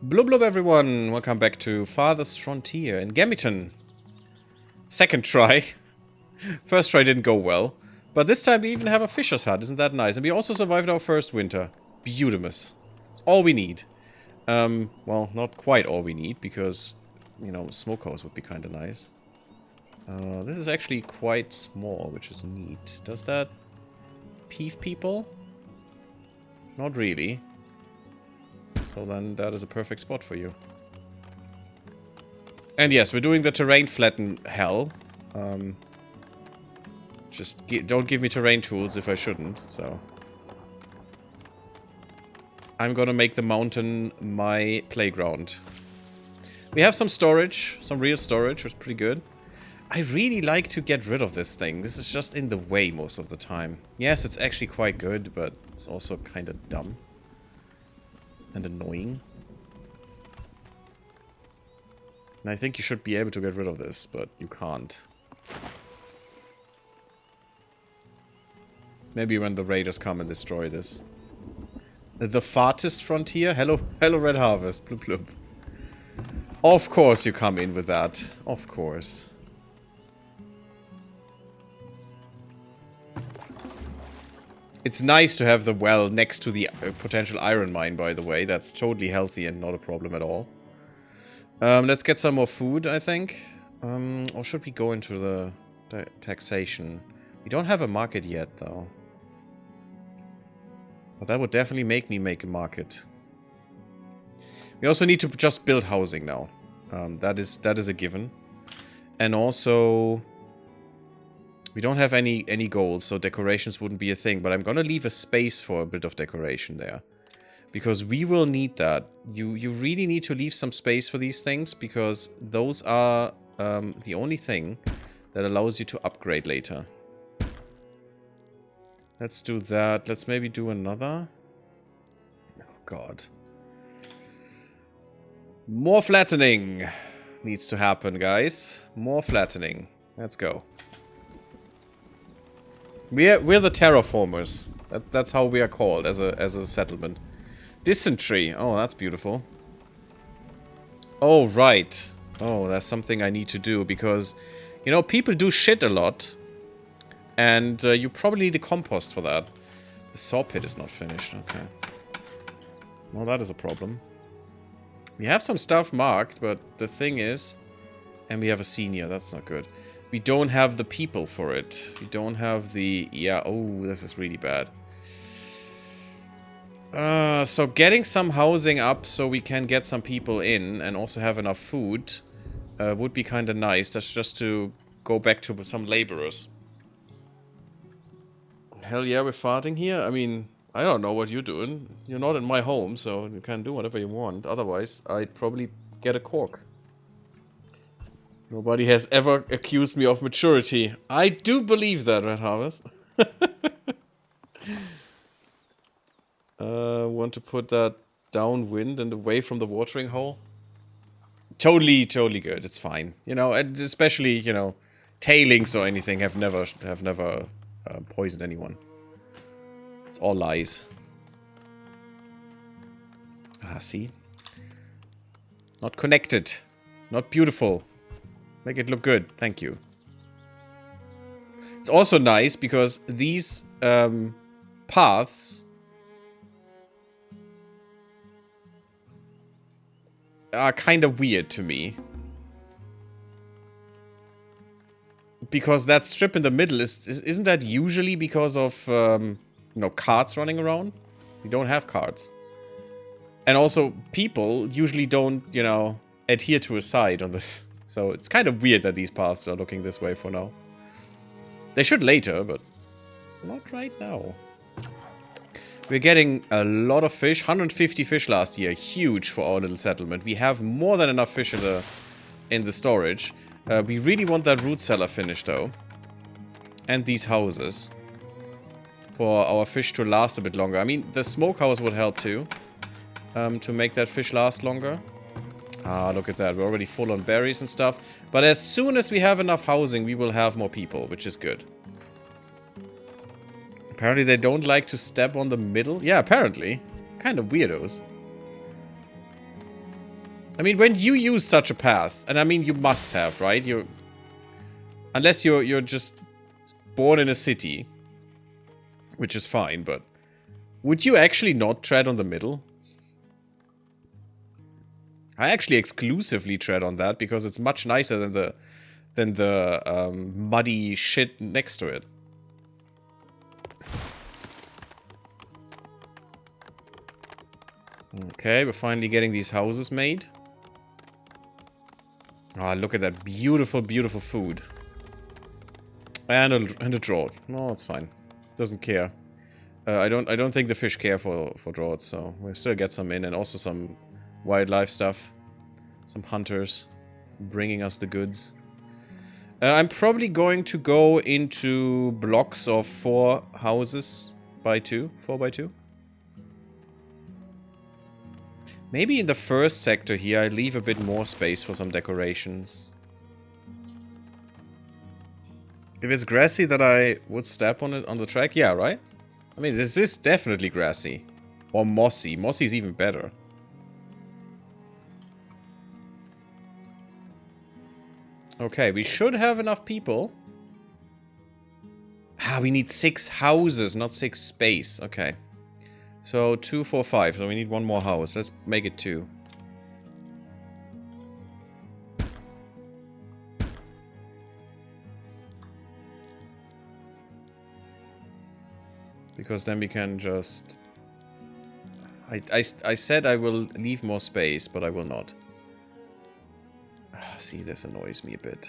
Blub blub everyone, welcome back to Farthest Frontier in Gamiton. Second try. First try didn't go well. But this time we even have a fisher's hut, isn't that nice? And we also survived our first winter. Beautimous. It's all we need. Well, not quite all we need, because, you know, smokehouse would be kinda nice. This is actually quite small, which is neat. Does that peeve people? Not really. So then that is a perfect spot for you. And yes, we're doing the terrain flatten hell. Just don't give me terrain tools if I shouldn't, so. I'm gonna make the mountain my playground. We have some storage, some real storage, which is pretty good. I really like to get rid of this thing. This is just in the way most of the time. Yes, it's actually quite good, but it's also kind of dumb. And annoying. And I think you should be able to get rid of this, but you can't. Maybe when the raiders come and destroy this. The Farthest Frontier? Hello, hello Red Harvest. Bloop bloop. Of course you come in with that. Of course. It's nice to have the well next to the potential iron mine, by the way. That's totally healthy and not a problem at all. Let's get some more food, I think. Or should we go into the taxation? We don't have a market yet, though. But that would definitely make me make a market. We also need to just build housing now. That is a given. And also, we don't have any goals, so decorations wouldn't be a thing. But I'm gonna leave a space for a bit of decoration there. Because we will need that. You really need to leave some space for these things, because those are the only thing that allows you to upgrade later. Let's do that. Let's maybe do another. Oh, God. More flattening needs to happen, guys. More flattening. Let's go. We're the terraformers. That's how we are called as a settlement. Dysentery. Oh, that's beautiful. Oh, right. Oh, that's something I need to do because, you know, people do shit a lot. And you probably need a compost for that. The saw pit is not finished. Okay. Well, that is a problem. We have some stuff marked, but the thing is... And we have a senior. That's not good. We don't have the people for it. We don't have the... Yeah, oh, this is really bad. So getting some housing up so we can get some people in and also have enough food would be kind of nice. That's just to go back to some laborers. Hell yeah, we're farting here? I mean, I don't know what you're doing. You're not in my home, so you can do whatever you want. Otherwise, I'd probably get a cork. Nobody has ever accused me of maturity. I do believe that, Red Harvest. Want to put that downwind and away from the watering hole? Totally good. It's fine. You know, and especially, you know, tailings or anything have never poisoned anyone. It's all lies. Ah, see? Not connected. Not beautiful. Make it look good. Thank you. It's also nice because these paths are kind of weird to me. Because that strip in the middle isn't that usually because of you know, carts running around? We don't have carts. And also people usually don't, you know, adhere to a side on this. So it's kind of weird that these paths are looking this way for now. They should later, but not right now. We're getting a lot of fish. 150 fish last year. Huge for our little settlement. We have more than enough fish in the storage. We really want that root cellar finished, though. And these houses. For our fish to last a bit longer. I mean, the smokehouse would help, too. To make that fish last longer. Ah, look at that. We're already full on berries and stuff. But as soon as we have enough housing, we will have more people, which is good. Apparently they don't like to step on the middle. Yeah, apparently. Kind of weirdos. I mean, when you use such a path, and I mean, you must have, right? Unless you're just born in a city, which is fine, but would you actually not tread on the middle? I actually exclusively tread on that because it's much nicer than the muddy shit next to it. Okay, we're finally getting these houses made. Ah, oh, look at that beautiful, beautiful food. And a drought. No, it's fine. Doesn't care. I don't think the fish care for droughts, so we'll still get some in, and also some wildlife stuff. Some hunters bringing us the goods. I'm probably going to go into blocks of 4 houses by 2. 4 by 2. Maybe in the first sector here, I leave a bit more space for some decorations. If it's grassy that I would step on it on the track, yeah, right? I mean, this is definitely grassy. Or mossy. Mossy is even better. Okay, we should have enough people. Ah, we need 6 houses, not 6 space. Okay. So 2, 4, 5. So we need 1 more house. Let's make it 2. Because then we can just... I said I will leave more space, but I will not. See, this annoys me a bit.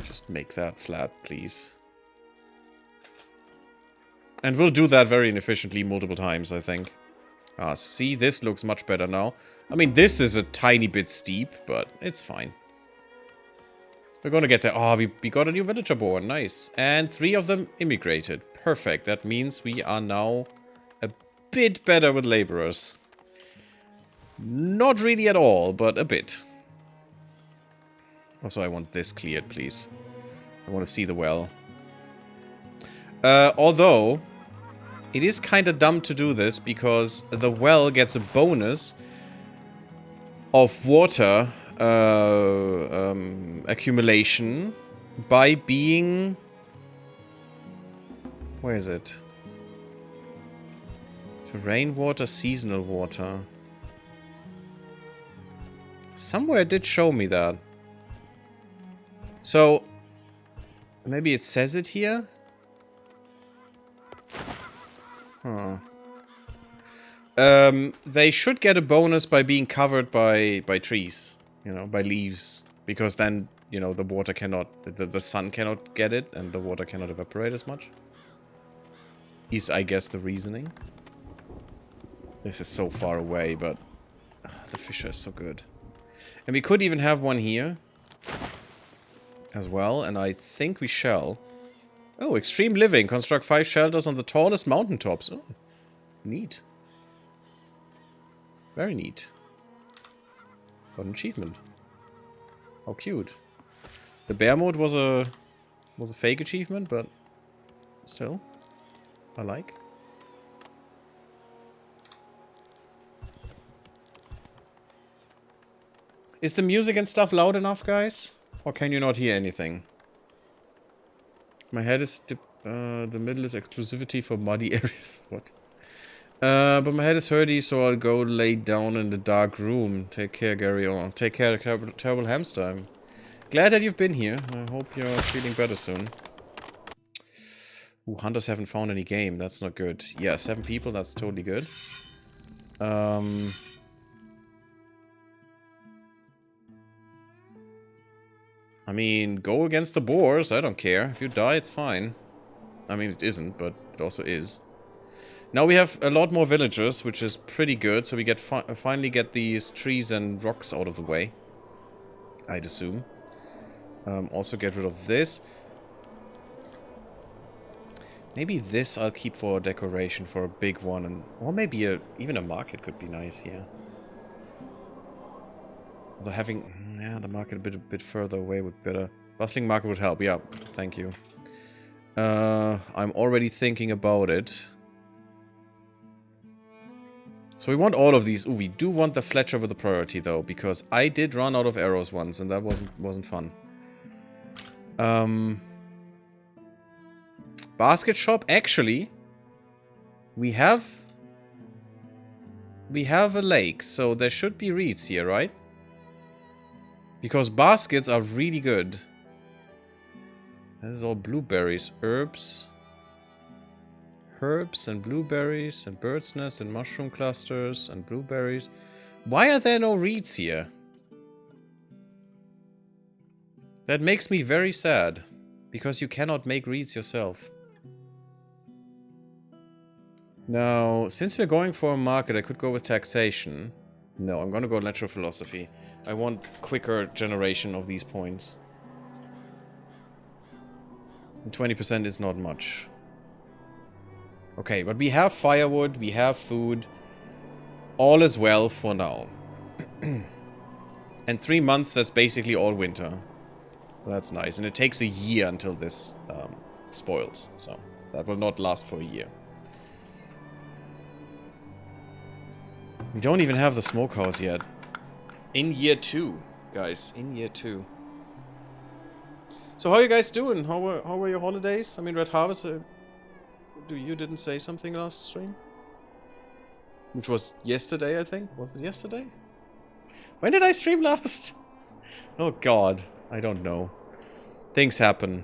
Just make that flat, please. And we'll do that very inefficiently multiple times, I think. Ah, see, this looks much better now. I mean, this is a tiny bit steep, but it's fine. We're gonna get there. Oh, we got a new villager born. Nice. And 3 of them immigrated. Perfect. That means we are now a bit better with laborers. Not really at all, but a bit. Also, I want this cleared, please. I want to see the well. Although, it is kind of dumb to do this, because the well gets a bonus of water accumulation by being... Where is it? Rainwater, seasonal water. Somewhere it did show me that. So, maybe it says it here? Huh. They should get a bonus by being covered by trees. You know, by leaves. Because then, you know, the water cannot... The sun cannot get it, and the water cannot evaporate as much. Is, I guess, the reasoning. This is so far away, but... the fish is so good. And we could even have one here. As well, and I think we shall. Oh, extreme living. Construct 5 shelters on the tallest mountaintops. Oh, neat. Very neat. Got an achievement. How cute. The bear mode was a fake achievement, but still, I like. Is the music and stuff loud enough, guys? Or can you not hear anything? My head is... the middle is exclusivity for muddy areas. What? But my head is hurty, so I'll go lay down in the dark room. Take care, Gary. Oh, take care, terrible hamster. I'm glad that you've been here. I hope you're feeling better soon. Ooh, hunters haven't found any game. That's not good. Yeah, 7 people. That's totally good. I mean, go against the boars. I don't care. If you die, it's fine. I mean, it isn't, but it also is. Now we have a lot more villagers, which is pretty good. So we get finally get these trees and rocks out of the way. I'd assume. Also get rid of this. Maybe this I'll keep for decoration for a big one. And, or maybe even a market could be nice here. Although having... yeah, the market a bit further away would be better. Bustling market would help. Yeah, thank you. I'm already thinking about it. So we want all of these. Ooh, we do want the Fletcher with the priority though, because I did run out of arrows once and that wasn't fun. Basket shop. Actually, we have a lake, so there should be reeds here, right? Because baskets are really good. This is all blueberries, herbs and blueberries and bird's nest and mushroom clusters and blueberries. Why are there no reeds here? That makes me very sad. Because you cannot make reeds yourself. Now, since we're going for a market, I could go with taxation. No, I'm gonna go natural philosophy. I want quicker generation of these points. And 20% is not much. Okay, but we have firewood, we have food. All is well for now. And 3 months, that's basically all winter. That's nice. And it takes a year until this spoils. So that will not last for a year. We don't even have the smokehouse yet. In year 2, guys. In year 2. So how are you guys doing? How were your holidays? I mean, Red Harvest... you didn't say something last stream? Which was yesterday, I think? Was it yesterday? When did I stream last? Oh god. I don't know. Things happen.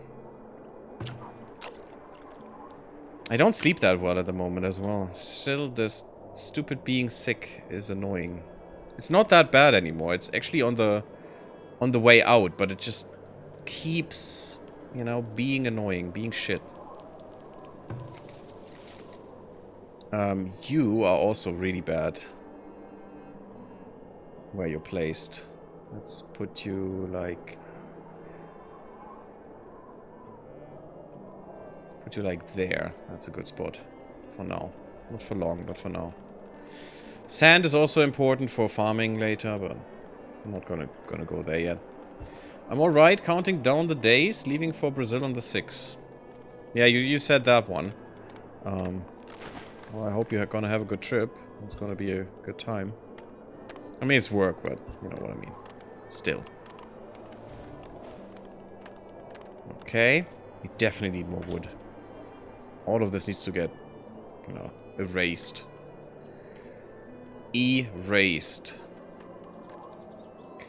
I don't sleep that well at the moment as well. Still, this stupid being sick is annoying. It's not that bad anymore. It's actually on the way out, but it just keeps, you know, being annoying, being shit. You are also really bad. Where you're placed. Let's put you like... Put you like there. That's a good spot. For now. Not for long, but for now. Sand is also important for farming later, but I'm not gonna go there yet. I'm alright counting down the days, leaving for Brazil on the 6th. Yeah, you said that one. Well, I hope you're gonna have a good trip. It's gonna be a good time. I mean, it's work, but you know what I mean. Still. Okay. We definitely need more wood. All of this needs to get, you know, erased. Erased.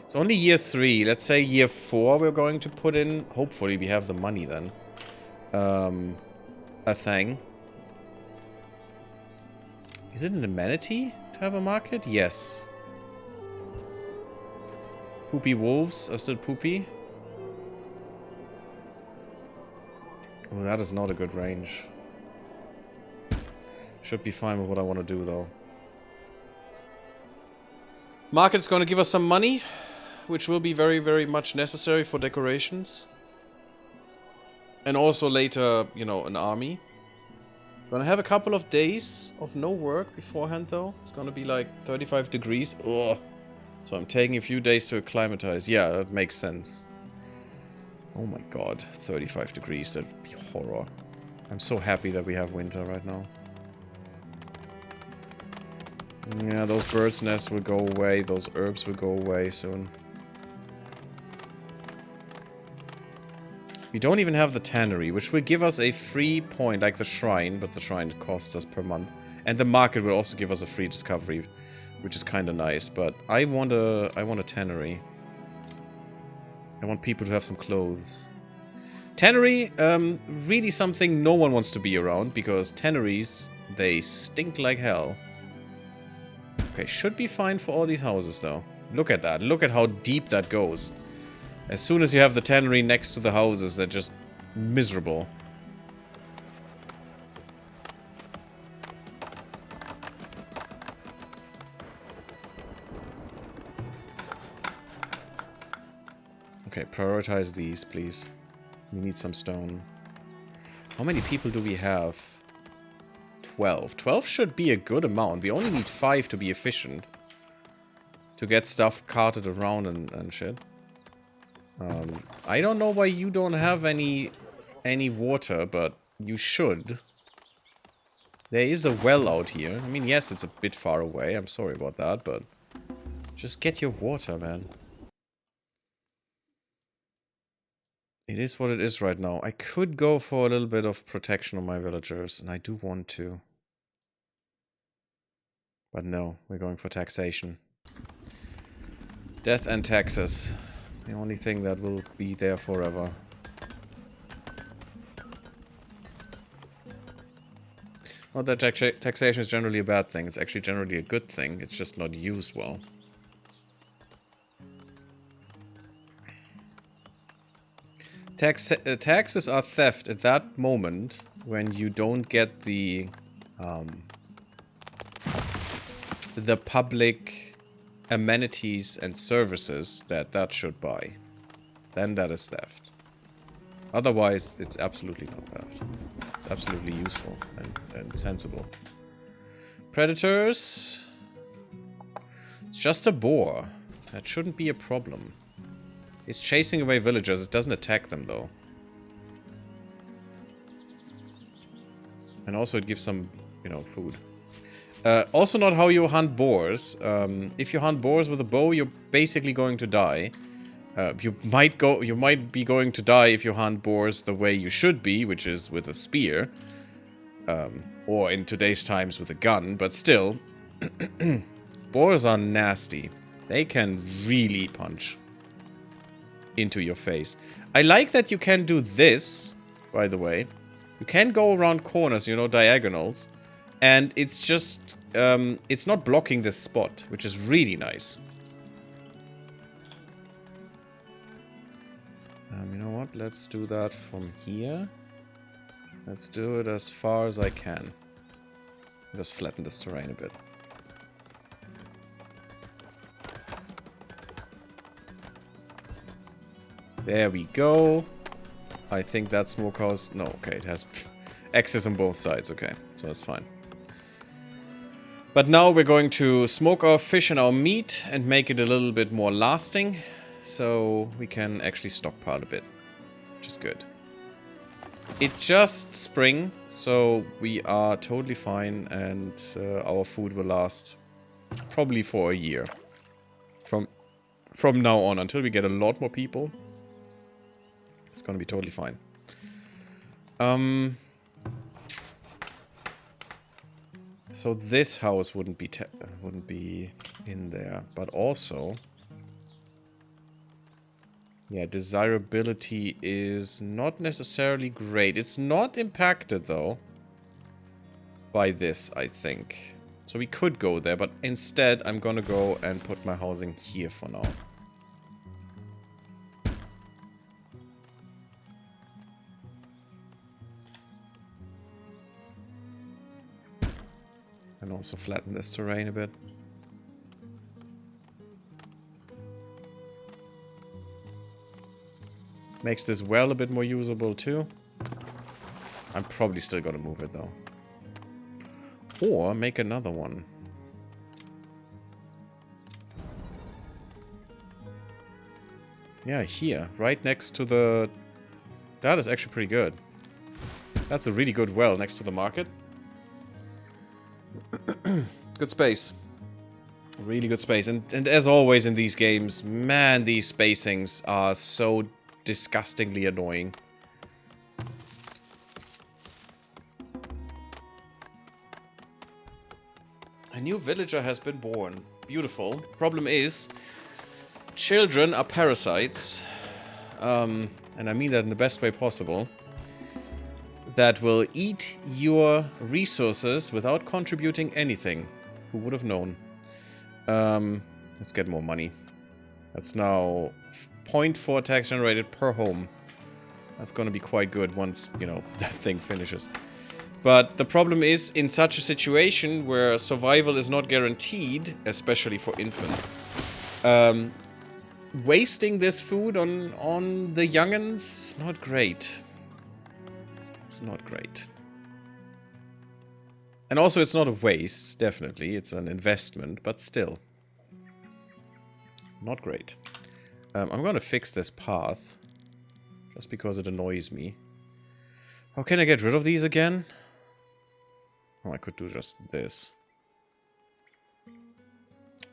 It's only year 3. Let's say year 4 we're going to put in. Hopefully we have the money then. A thing. Is it an amenity to have a market? Yes. Poopy wolves are still poopy. Oh, that is not a good range. Should be fine with what I want to do, though. Market's going to give us some money, which will be very, very much necessary for decorations. And also later, you know, an army. Gonna have a couple of days of no work beforehand, though. It's gonna be like 35 degrees. Ugh. So I'm taking a few days to acclimatize. Yeah, that makes sense. Oh my god, 35 degrees. That'd be horror. I'm so happy that we have winter right now. Yeah, those bird's nests will go away. Those herbs will go away soon. We don't even have the tannery, which will give us a free point, like the shrine, but the shrine costs us per month. And the market will also give us a free discovery, which is kind of nice. But I want a tannery. I want people to have some clothes. Tannery, really something no one wants to be around, because tanneries, they stink like hell. Okay, should be fine for all these houses, though. Look at that. Look at how deep that goes. As soon as you have the tannery next to the houses, they're just miserable. Okay, prioritize these, please. We need some stone. How many people do we have? 12. 12 should be a good amount. We only need 5 to be efficient. To get stuff carted around and shit. I don't know why you don't have any water, but you should. There is a well out here. I mean, yes, it's a bit far away. I'm sorry about that, but just get your water, man. It is what it is right now. I could go for a little bit of protection on my villagers, and I do want to. But no, we're going for taxation. Death and taxes. The only thing that will be there forever. Not that taxation is generally a bad thing. It's actually generally a good thing. It's just not used well. Taxes are theft at that moment when you don't get the public amenities and services that should buy. Then that is theft. Otherwise, it's absolutely not theft. It's absolutely useful and sensible. Predators. It's just a boar. That shouldn't be a problem. It's chasing away villagers. It doesn't attack them, though. And also it gives some, you know, food. Also not how you hunt boars. If you hunt boars with a bow, you're basically going to die. You might be going to die if you hunt boars the way you should be, which is with a spear. Or in today's times with a gun, but still. Boars are nasty. They can really punch into your face. I like that you can do this, by the way. You can go around corners, you know, diagonals. And it's just, it's not blocking this spot, which is really nice. You know what? Let's do that from here. Let's do it as far as I can. Just flatten this terrain a bit. There we go. I think that smokehouse... No, okay, it has access on both sides. Okay, so that's fine. But now we're going to smoke our fish and our meat and make it a little bit more lasting. So we can actually stockpile a bit, which is good. It's just spring, so we are totally fine, and our food will last probably for a year. From now on, until we get a lot more people. It's gonna be totally fine. So this house wouldn't be in there, but also, yeah, desirability is not necessarily great. It's not impacted though by this, I think. So we could go there, but instead I'm gonna go and put my housing here for now. And also flatten this terrain a bit. Makes this well a bit more usable too. I'm probably still gonna move it though. Or make another one. Yeah, here. Right next to the... That is actually pretty good. That's a really good well next to the market. Good space. Really good space. And as always in these games, man, these spacings are so disgustingly annoying. A new villager has been born. Beautiful. Problem is, children are parasites. And I mean that in the best way possible. That will eat your resources without contributing anything. Who would have known? Let's get more money. That's now 0.4 tax generated per home. That's gonna be quite good once, you know, that thing finishes. But the problem is, in such a situation where survival is not guaranteed, especially for infants, wasting this food on the young'uns is not great. It's not great. And also, it's not a waste, definitely. It's an investment, but still. Not great. I'm gonna fix this path. Just because it annoys me. How can I get rid of these again? Oh, I could do just this.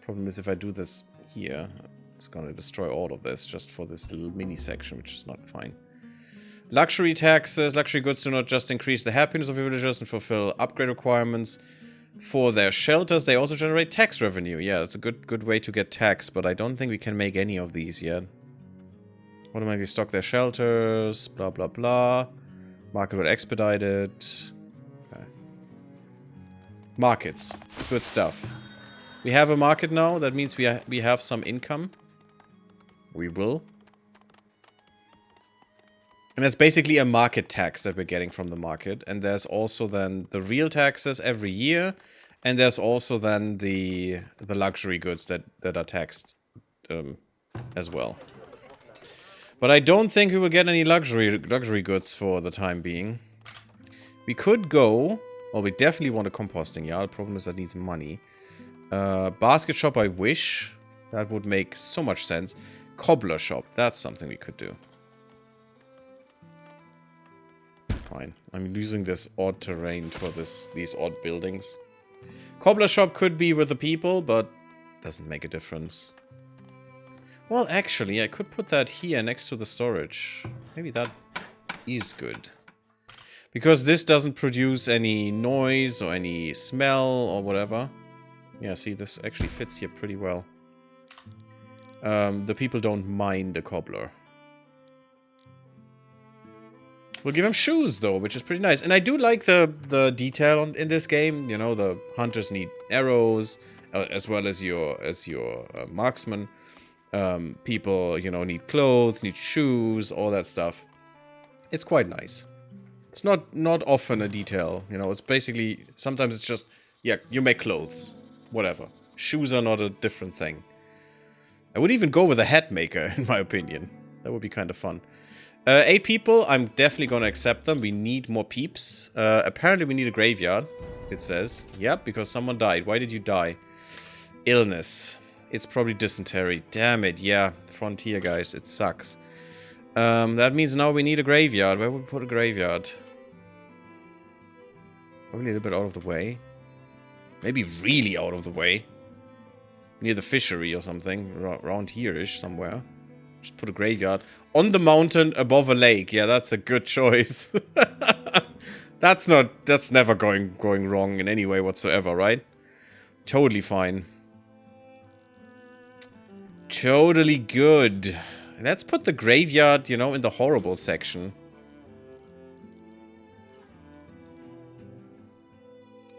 Problem is if I do this here, it's gonna destroy all of this just for this little mini section, which is not fine. Luxury taxes. Luxury goods do not just increase the happiness of your villagers and fulfill upgrade requirements for their shelters, they also generate tax revenue. Yeah, that's a good way to get tax, but I don't think we can make any of these yet. Automatically stock their shelters, blah blah blah. Market will expedite it. Okay. Markets. Good stuff. We have a market now. That means we have some income. We will. And that's basically a market tax that we're getting from the market. And there's also then the real taxes every year. And there's also then the luxury goods that are taxed as well. But I don't think we will get any luxury goods for the time being. We could go... Well, we definitely want a composting yard. The problem is that needs money. Basket shop, I wish. That would make so much sense. Cobbler shop. That's something we could do. Fine. I'm using this odd terrain for these odd buildings. Cobbler shop could be with the people, but doesn't make a difference. Well, actually, I could put that here next to the storage. Maybe that is good. Because this doesn't produce any noise or any smell or whatever. Yeah, see, this actually fits here pretty well. The people don't mind a cobbler. We'll give him shoes, though, which is pretty nice. And I do like the detail in this game. You know, the hunters need arrows, as well as your marksman. People, you know, need clothes, need shoes, all that stuff. It's quite nice. It's not often a detail. You know, it's basically... Sometimes it's just, yeah, you make clothes. Whatever. Shoes are not a different thing. I would even go with a hat maker, in my opinion. That would be kind of fun. 8 people, I'm definitely going to accept them. We need more peeps. Apparently we need a graveyard, it says. Yep, because someone died. Why did you die? Illness. It's probably dysentery. Damn it, yeah. Frontier, guys. It sucks. That means now we need a graveyard. Where would we put a graveyard? Probably a little bit out of the way. Maybe really out of the way. Near the fishery or something. Around here-ish somewhere. Just put a graveyard on the mountain above a lake. Yeah, that's a good choice. That's never going wrong in any way whatsoever, right? Totally fine. Totally good. Let's put the graveyard, you know, in the horrible section.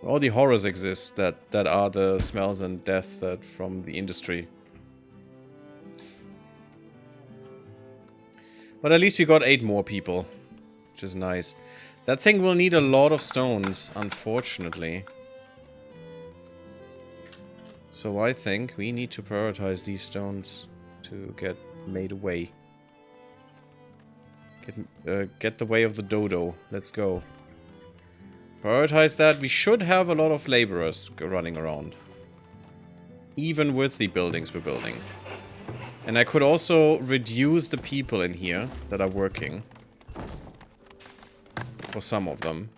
All the horrors exist that are the smells and death that from the industry. But at least we got 8 more people, which is nice. That thing will need a lot of stones, unfortunately. So I think we need to prioritize these stones to get made away. Get the way of the dodo. Let's go. Prioritize that. We should have a lot of laborers running around. Even with the buildings we're building. And I could also reduce the people in here that are working. For some of them.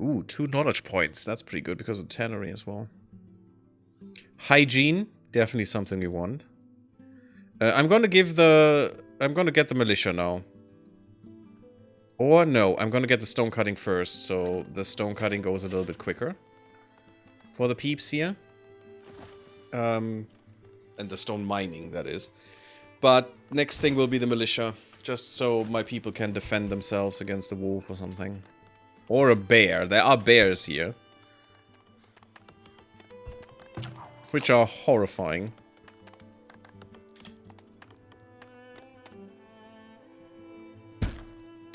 Ooh, 2 knowledge points. That's pretty good because of the tannery as well. Hygiene. Definitely something we want. I'm gonna get the militia now. Or no, I'm gonna get the stone cutting first. So the stone cutting goes a little bit quicker. For the peeps here. And the stone mining, that is. But next thing will be the militia. Just so my people can defend themselves against a wolf or something. Or a bear. There are bears here. Which are horrifying.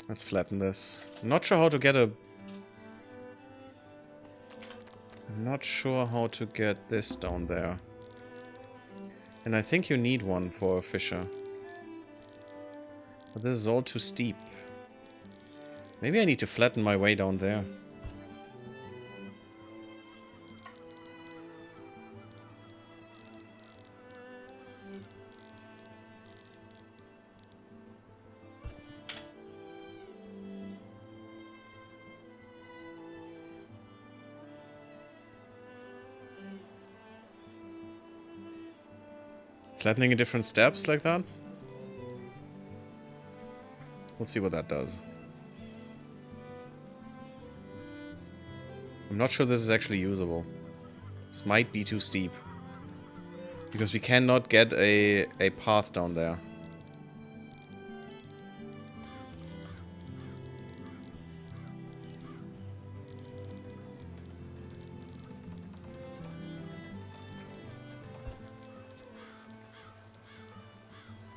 Let's flatten this. I'm not sure how to get I'm not sure how to get this down there. And I think you need one for a fisher. But this is all too steep. Maybe I need to flatten my way down there. Flattening in different steps like that. Let's see what that does. I'm not sure this is actually usable. This might be too steep. Because we cannot get a path down there.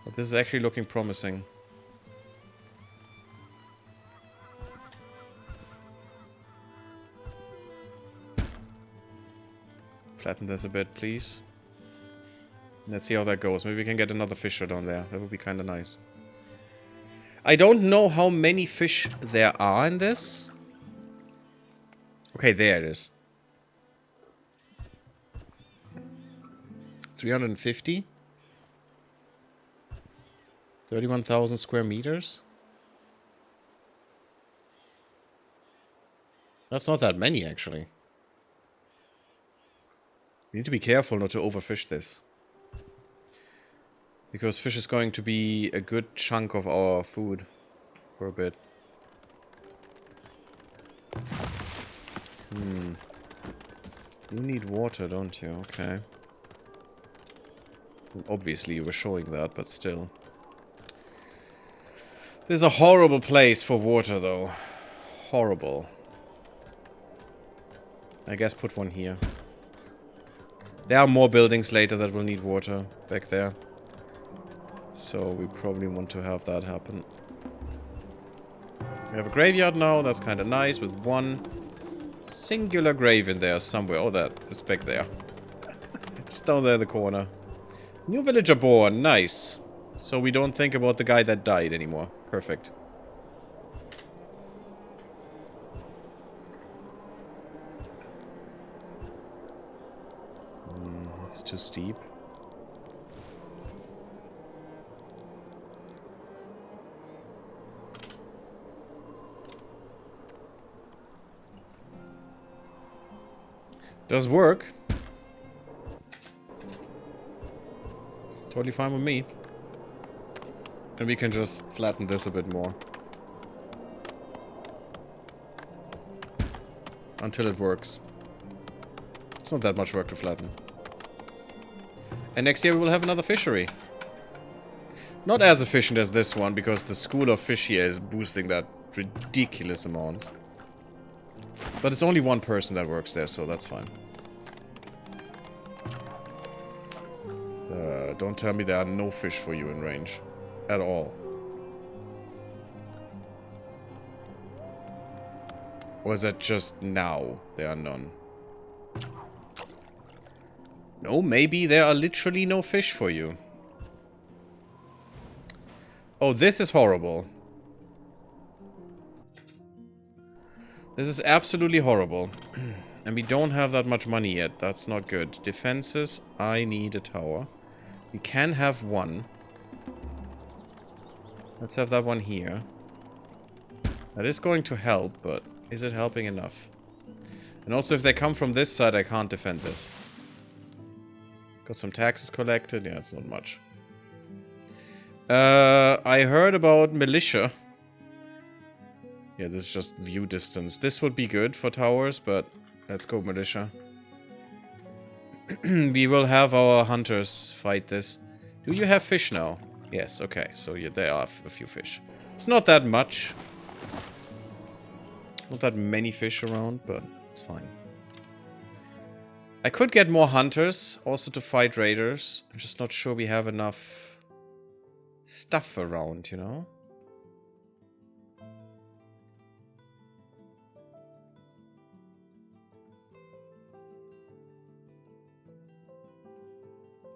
But this is actually looking promising. Flatten this a bit, please. Let's see how that goes. Maybe we can get another fisher down there. That would be kind of nice. I don't know how many fish there are in this. Okay, there it is. 350? 31,000 square meters? That's not that many, actually. We need to be careful not to overfish this. Because fish is going to be a good chunk of our food for a bit. You need water, don't you? Okay. Obviously, you were showing that, but still. This is a horrible place for water, though. Horrible. I guess put one here. There are more buildings later that will need water back there. So we probably want to have that happen. We have a graveyard now. That's kind of nice with one singular grave in there somewhere. Oh, that is back there. Just down there in the corner. New villager born. Nice. So we don't think about the guy that died anymore. Perfect. It's too steep. Does work. Totally fine with me. And we can just flatten this a bit more. Until it works. It's not that much work to flatten. And next year we will have another fishery. Not as efficient as this one, because the school of fish here is boosting that ridiculous amount. But it's only one person that works there, so that's fine. Don't tell me there are no fish for you in range. At all. Or is that just now there are none? No, maybe there are literally no fish for you. Oh, this is horrible. This is absolutely horrible. And we don't have that much money yet. That's not good. Defenses, I need a tower. We can have one. Let's have that one here. That is going to help, but is it helping enough? And also, if they come from this side, I can't defend this. Got some taxes collected. Yeah, it's not much. I heard about militia. Yeah, this is just view distance. This would be good for towers, but let's go militia. We will have our hunters fight this. Do you have fish now? Yes, okay. So yeah, there are a few fish. It's not that much. Not that many fish around, but it's fine. I could get more hunters, also to fight raiders. I'm just not sure we have enough stuff around, you know?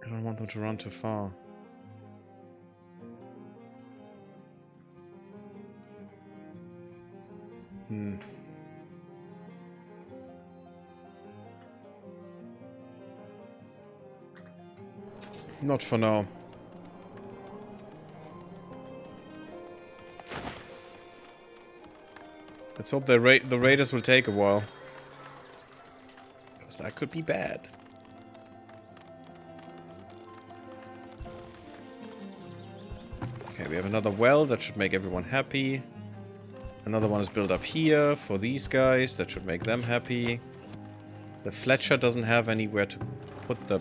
I don't want them to run too far. Not for now. Let's hope the raiders will take a while. Because that could be bad. Okay, we have another well. That should make everyone happy. Another one is built up here for these guys. That should make them happy. The Fletcher doesn't have anywhere to put the...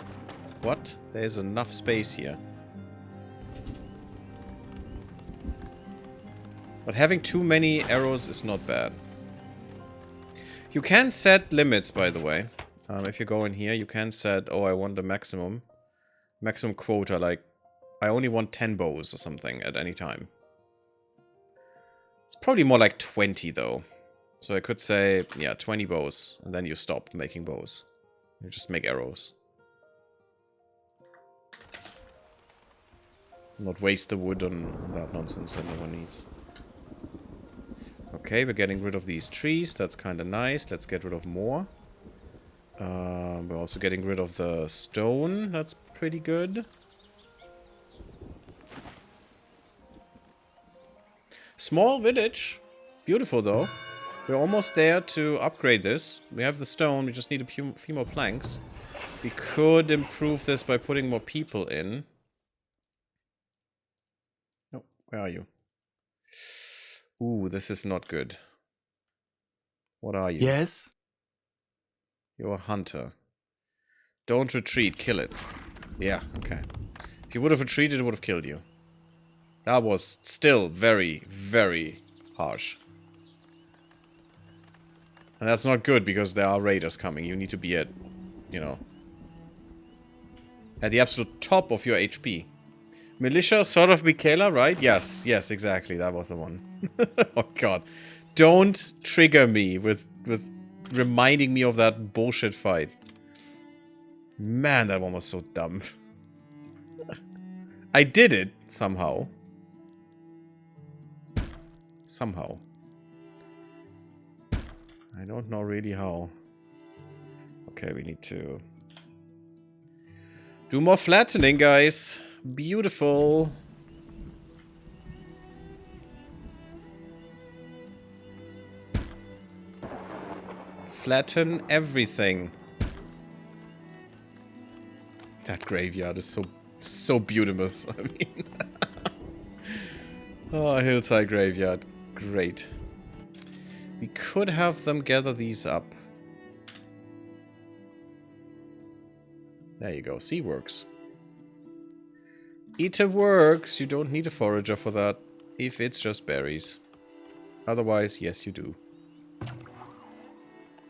What? There's enough space here. But having too many arrows is not bad. You can set limits, by the way. If you go in here, you can set... Oh, I want the maximum. Maximum quota, like... I only want 10 bows or something at any time. It's probably more like 20, though. So I could say, yeah, 20 bows. And then you stop making bows. You just make arrows. Not waste the wood on that nonsense that no one needs. Okay, we're getting rid of these trees. That's kind of nice. Let's get rid of more. We're also getting rid of the stone. That's pretty good. Small village. Beautiful, though. We're almost there to upgrade this. We have the stone. We just need a few more planks. We could improve this by putting more people in. Oh, where are you? Ooh, this is not good. What are you? Yes? You're a hunter. Don't retreat. Kill it. Yeah, okay. If you would have retreated, it would have killed you. That was still very, very harsh. And that's not good because there are raiders coming. You need to be at, you know, at the absolute top of your HP. Militia, sort of Michaela, right? Yes, yes, exactly. That was the one. Oh god. Don't trigger me with reminding me of that bullshit fight. Man, that one was so dumb. I did it somehow. Somehow. I don't know really how. Okay, we need to do more flattening, guys. Beautiful. Flatten everything. That graveyard is so beautiful. I mean, oh, hillside graveyard, great. We could have them gather these up. There you go. See, works. Eater works. You don't need a forager for that. If it's just berries. Otherwise, yes, you do.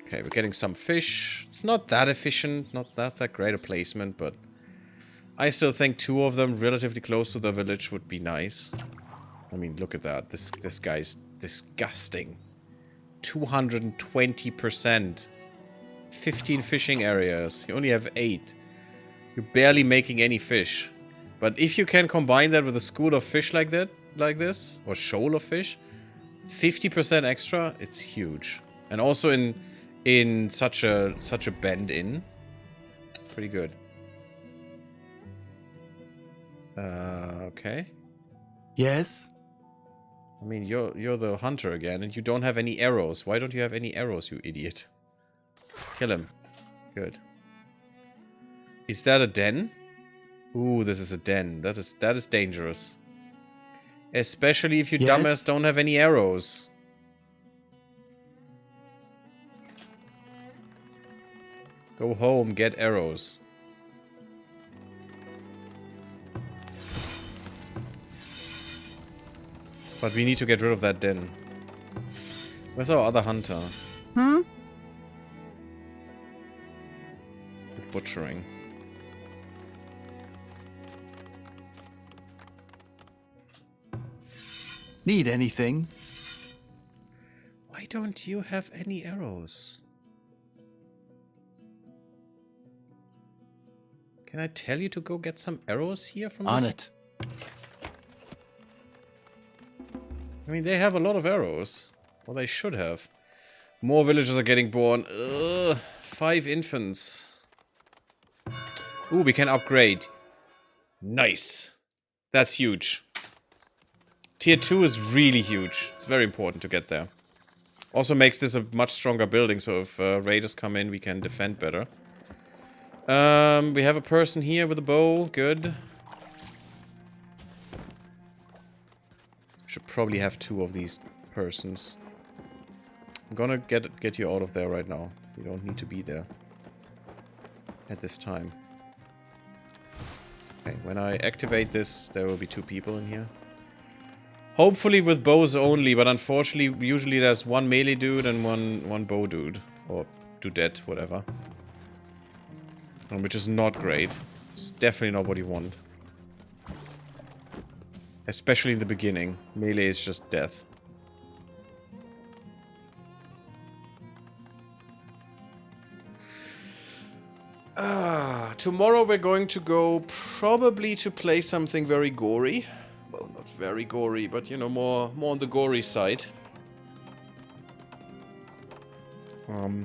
Okay, we're getting some fish. It's not that efficient. Not that great a placement, but I still think 2 of them relatively close to the village would be nice. I mean, look at that. This guy's disgusting. 220%. 15 fishing areas. You only have 8. You're barely making any fish. But if you can combine that with a school of fish like this, or shoal of fish, 50% extra, it's huge. And also in such a bend in. Pretty good. Okay. Yes? I mean, you're the hunter again, and you don't have any arrows. Why don't you have any arrows, you idiot? Kill him. Good. Is that a den? Ooh, this is a den. That is dangerous. Especially if you dumbass don't have any arrows. Go home, get arrows. But we need to get rid of that den. Where's our other hunter? Hmm? Butchering. Need anything? Why don't you have any arrows? Can I tell you to go get some arrows here from On this? it. I mean, they have a lot of arrows. Well, they should have. More villagers are getting born. Ugh, 5 infants. Ooh, we can upgrade. Nice. That's huge. Tier 2 is really huge. It's very important to get there. Also makes this a much stronger building, so if raiders come in, we can defend better. We have a person here with a bow. Good. Should probably have 2 of these persons. I'm gonna get you out of there right now. You don't need to be there at this time. Okay, when I activate this, there will be 2 people in here. Hopefully with bows only, but unfortunately, usually there's 1 melee dude and one bow dude. Or dudette, whatever. Which is not great. It's definitely not what you want. Especially in the beginning. Melee is just death. Tomorrow we're going to go probably to play something very gory. Well, not very gory, but you know, more on the gory side.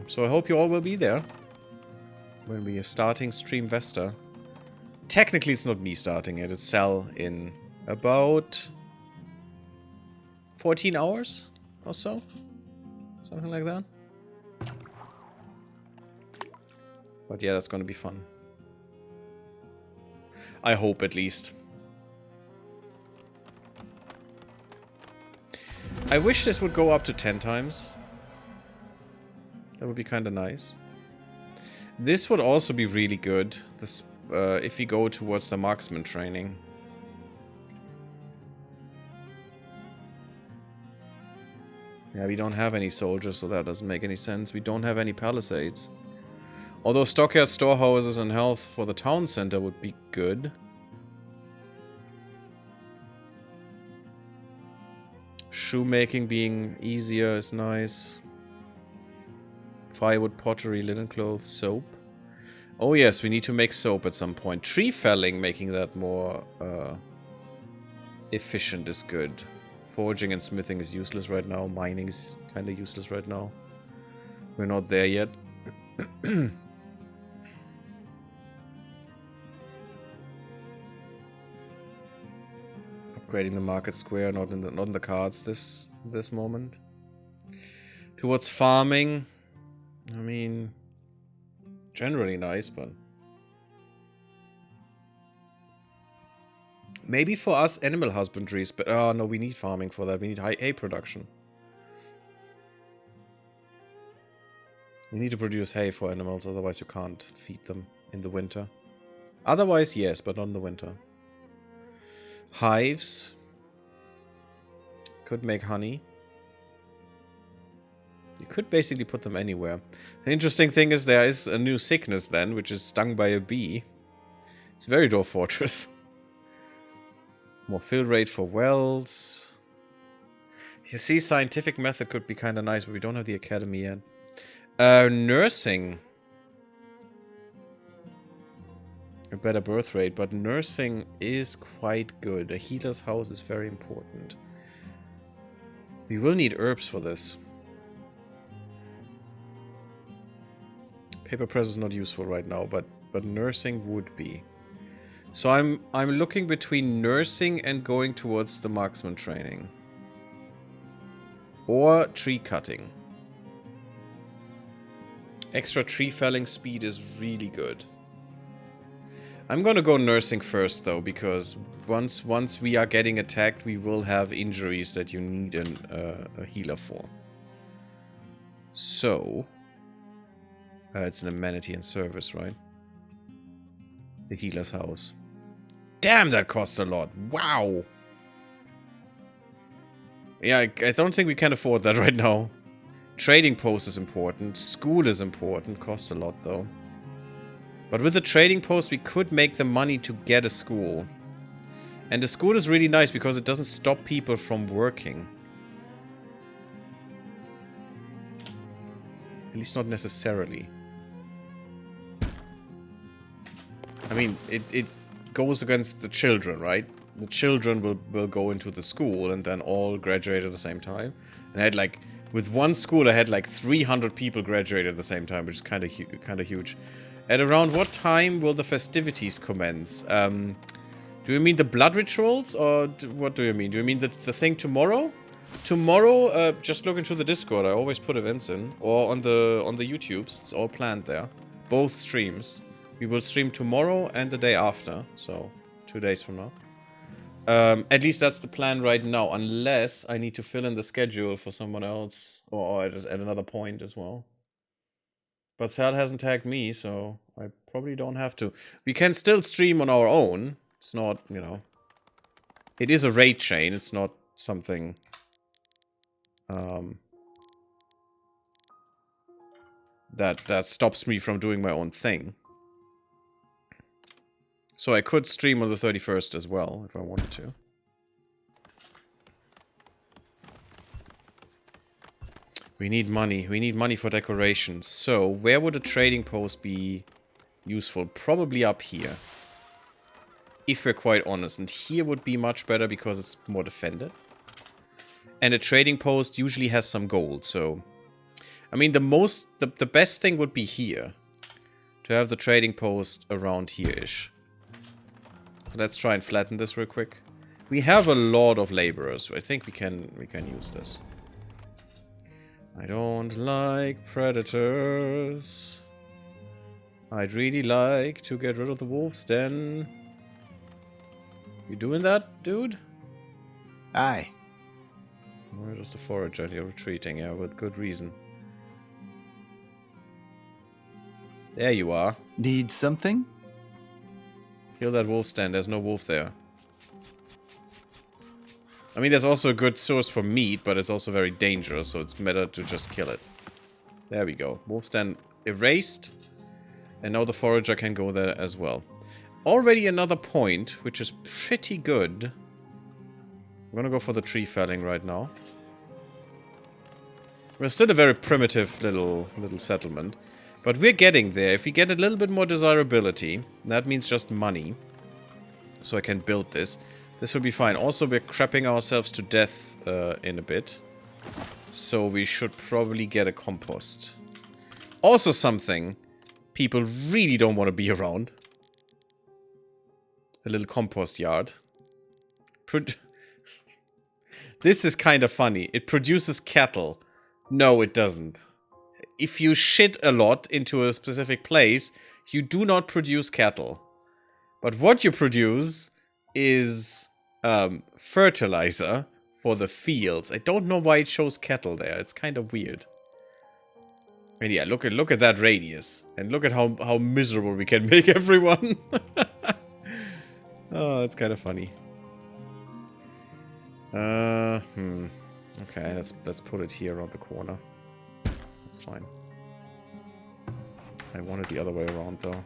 So I hope you all will be there when we are starting Stream Vesta. Technically, it's not me starting it. It's Sal in about 14 hours or so. Something like that. But yeah, that's going to be fun. I hope, at least. I wish this would go up to 10 times. That would be kind of nice. This would also be really good. This, if we go towards the marksman training. Yeah, we don't have any soldiers, so that doesn't make any sense. We don't have any palisades. Although stockyard storehouses and health for the town center would be good. Shoemaking being easier is nice. Firewood, pottery, linen clothes, soap. Oh yes, we need to make soap at some point. Tree felling, making that more efficient is good. Forging and smithing is useless right now. Mining is kind of useless right now. We're not there yet. Upgrading the market square, not in the cards this moment. Towards farming, I mean, generally nice, but maybe for us animal husbandry, but oh no, we need farming for that. We need high hay production. We need to produce hay for animals, otherwise you can't feed them in the winter. Otherwise, yes, but not in the winter. Hives. Could make honey. You could basically put them anywhere. The interesting thing is there is a new sickness then, which is stung by a bee. It's very Dwarf Fortress. More fill rate for wells. You see, scientific method could be kind of nice, but we don't have the academy yet. Nursing. A better birth rate, but nursing is quite good. A healer's house is very important. We will need herbs for this. Paper press is not useful right now, but nursing would be. So I'm looking between nursing and going towards the marksman training. Or tree cutting. Extra tree felling speed is really good. I'm gonna go nursing first though, because once we are getting attacked, we will have injuries that you need a healer for. So, it's an amenity and service, right? The healer's house. Damn, that costs a lot. Wow. Yeah, I don't think we can afford that right now. Trading post is important. School is important. Costs a lot though. But with the trading post, we could make the money to get a school. And the school is really nice because it doesn't stop people from working. At least not necessarily. I mean, it goes against the children, right? The children will go into the school and then all graduate at the same time. And I had like, with one school, I had like 300 people graduate at the same time, which is kind of huge. At around what time will the festivities commence? Do you mean the blood rituals, or what do you mean? Do you mean the thing tomorrow? Tomorrow, just look into the Discord. I always put events in, or on the YouTubes. It's all planned there. Both streams. We will stream tomorrow and the day after, so 2 days from now. At least that's the plan right now, unless I need to fill in the schedule for someone else, or at another point as well. But Sal hasn't tagged me, so I probably don't have to. We can still stream on our own. It's not, you know... It is a raid chain, it's not something... that stops me from doing my own thing. So I could stream on the 31st as well, if I wanted to. We need money. We need money for decorations. So, where would a trading post be useful? Probably up here. If we're quite honest. And here would be much better because it's more defended. And a trading post usually has some gold, so... I mean, the best thing would be here. To have the trading post around here-ish. So let's try and flatten this real quick. We have a lot of laborers, so I think we can use this. I don't like predators. I'd really like to get rid of the wolf's den. You doing that, dude? Aye. Where does the forager? You're retreating, yeah, with good reason. There you are. Need something? Kill that wolf's den. There's no wolf there. I mean, there's also a good source for meat, but it's also very dangerous, so it's better to just kill it. There we go. Wolf's den erased. And now the forager can go there as well. Already another point, which is pretty good. I'm gonna go for the tree felling right now. We're still a very primitive little settlement. But we're getting there. If we get a little bit more desirability, that means just money. So I can build this. This will be fine. Also, we're crapping ourselves to death in a bit. So we should probably get a compost. Also something people really don't want to be around. A little compost yard. This is kind of funny. It produces cattle. No, it doesn't. If you shit a lot into a specific place, you do not produce cattle. But what you produce is fertilizer for the fields. I don't know why it shows cattle there. It's kind of weird. And yeah, look at that radius. And look at how miserable we can make everyone. Oh, it's kind of funny. Okay, let's put it here around the corner. That's fine. I want it the other way around though.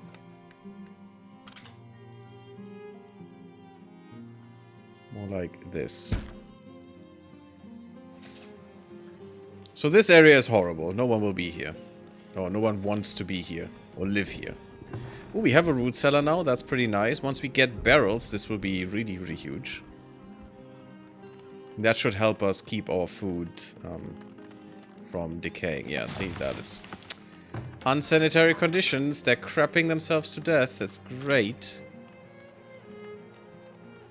More like this. So this area is horrible. No one will be here. Or no one wants to be here. Or live here. Oh, we have a root cellar now. That's pretty nice. Once we get barrels, this will be really, really huge. That should help us keep our food from decaying. Yeah, see, that is... unsanitary conditions. They're crapping themselves to death. That's great.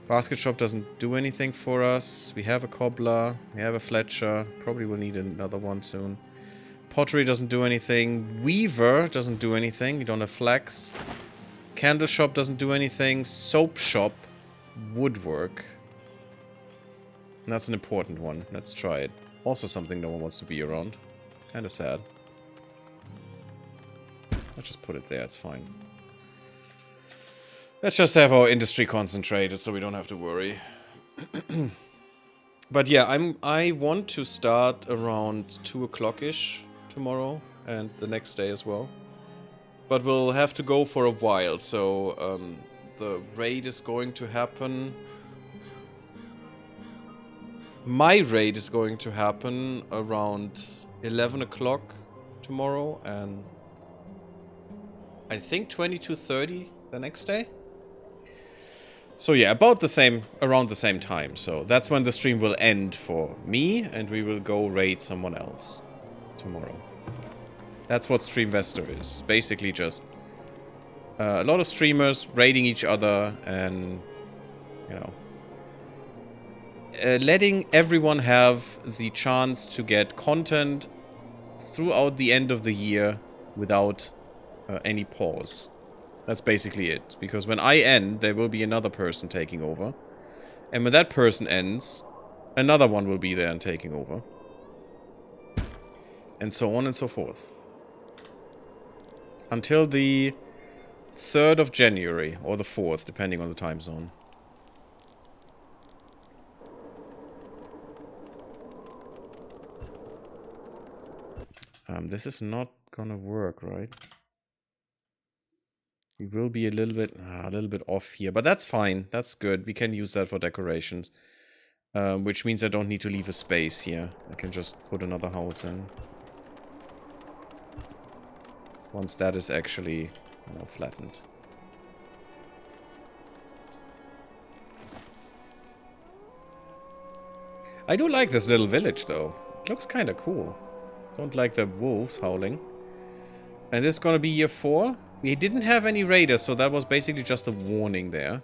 Basket shop doesn't do anything for us. We have a cobbler. We have a fletcher. Probably will need another one soon. Pottery doesn't do anything. Weaver doesn't do anything. We don't have flax. Candle shop doesn't do anything. Soap shop. Woodwork. And that's an important one. Let's try it. Also something no one wants to be around. It's kind of sad. Let's just put it there. It's fine. Let's just have our industry concentrated so we don't have to worry. But yeah, I want to start around 2 o'clock-ish tomorrow and the next day as well. But we'll have to go for a while, so the raid is going to happen. My raid is going to happen around 11 o'clock tomorrow and I think 22:30 the next day. So yeah, about the same, around the same time. So that's when the stream will end for me, and we will go raid someone else tomorrow. That's what Streamvestor is. Basically just a lot of streamers raiding each other and, you know, letting everyone have the chance to get content throughout the end of the year without any pause. That's basically it. Because when I end, there will be another person taking over. And when that person ends, another one will be there and taking over. And so on and so forth. Until the 3rd of January, or the 4th, depending on the time zone. This is not gonna work, right? We will be a little bit off here, but that's fine. That's good. We can use that for decorations. Which means I don't need to leave a space here. I can just put another house in. Once that is actually, you know, flattened. I do like this little village, though. It looks kind of cool. Don't like the wolves howling. And this is gonna be year 4. We didn't have any raiders, so that was basically just a warning there.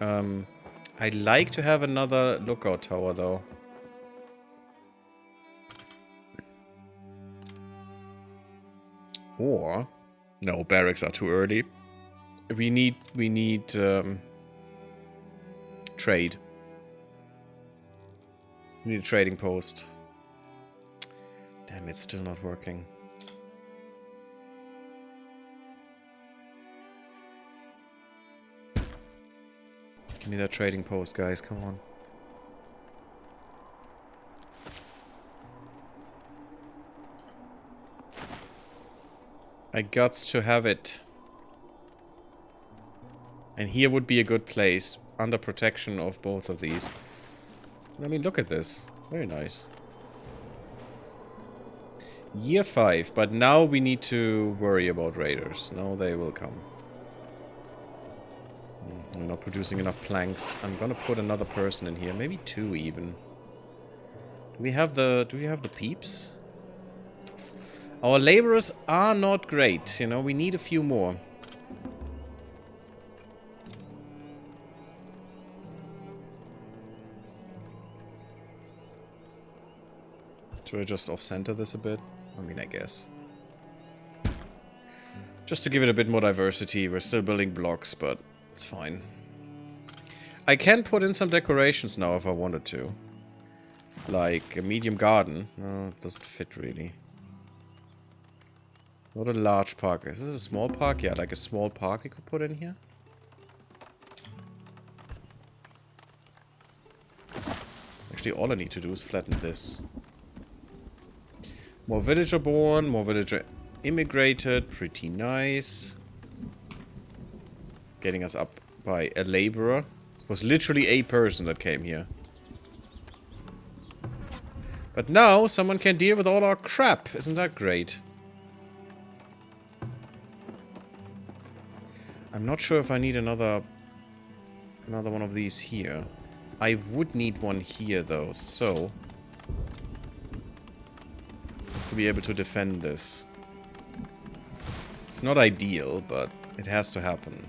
I'd like to have another lookout tower, though. Or... no, barracks are too early. We need trade. We need a trading post. Damn, it's still not working. Give me that trading post, guys. Come on. I gots to have it. And here would be a good place. Under protection of both of these. I mean, look at this. Very nice. Year 5. But now we need to worry about raiders. No, they will come. I'm not producing enough planks. I'm gonna put another person in here. Maybe 2 even. Do we have the peeps? Our laborers are not great, you know, we need a few more. Should I just off-center this a bit? I mean, I guess. Just to give it a bit more diversity. We're still building blocks, but it's fine. I can put in some decorations now if I wanted to. Like a medium garden. No, it doesn't fit really. Not a large park. Is this a small park? Yeah, like a small park we could put in here. Actually, all I need to do is flatten this. More villager born, more villager immigrated. Pretty nice. Getting us up by a laborer. This was literally a person that came here. But now someone can deal with all our crap. Isn't that great? I'm not sure if I need another one of these here. I would need one here though, so to be able to defend this. It's not ideal, but it has to happen.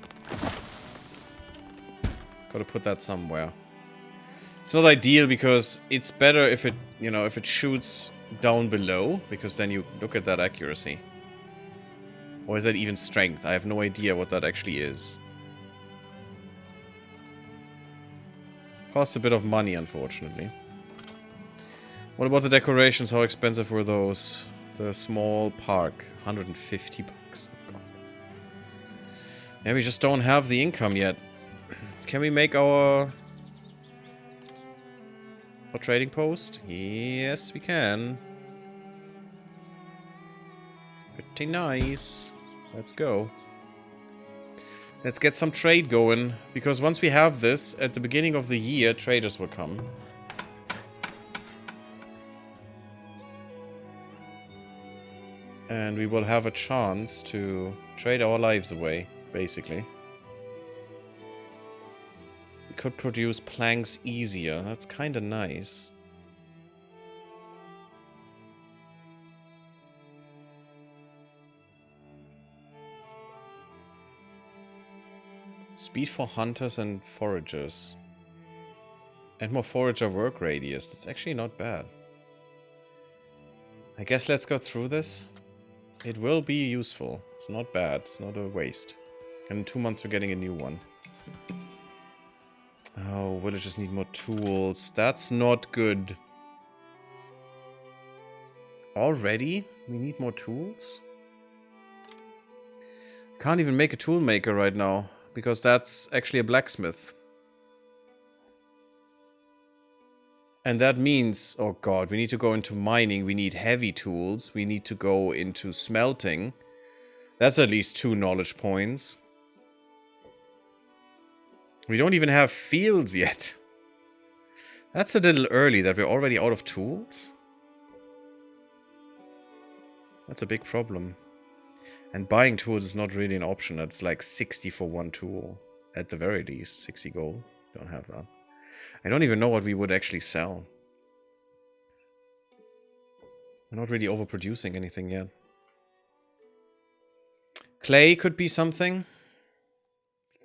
Gotta put that somewhere. It's not ideal because it's better if it, you know, if it shoots down below, because then you look at that accuracy. Or is that even strength? I have no idea what that actually is. Costs a bit of money, unfortunately. What about the decorations? How expensive were those? The small park. 150 bucks. Oh, God. Yeah, we just don't have the income yet. Can we make our trading post? Yes, we can. Pretty nice. Let's go. Let's get some trade going. Because once we have this, at the beginning of the year, traders will come. And we will have a chance to trade our lives away, basically. We could produce planks easier. That's kind of nice. Speed for hunters and foragers. And more forager work radius. That's actually not bad. I guess let's go through this. It will be useful. It's not bad. It's not a waste. And in 2 months we're getting a new one. Oh, villagers need more tools. That's not good. Already? We need more tools? Can't even make a tool maker right now, because that's actually a blacksmith. And that means, oh god, we need to go into mining, we need heavy tools, we need to go into smelting. That's at least 2 knowledge points. We don't even have fields yet. That's a little early that we're already out of tools. That's a big problem. And buying tools is not really an option. That's like 60 for one tool. At the very least, 60 gold. Don't have that. I don't even know what we would actually sell. We're not really overproducing anything yet. Clay could be something.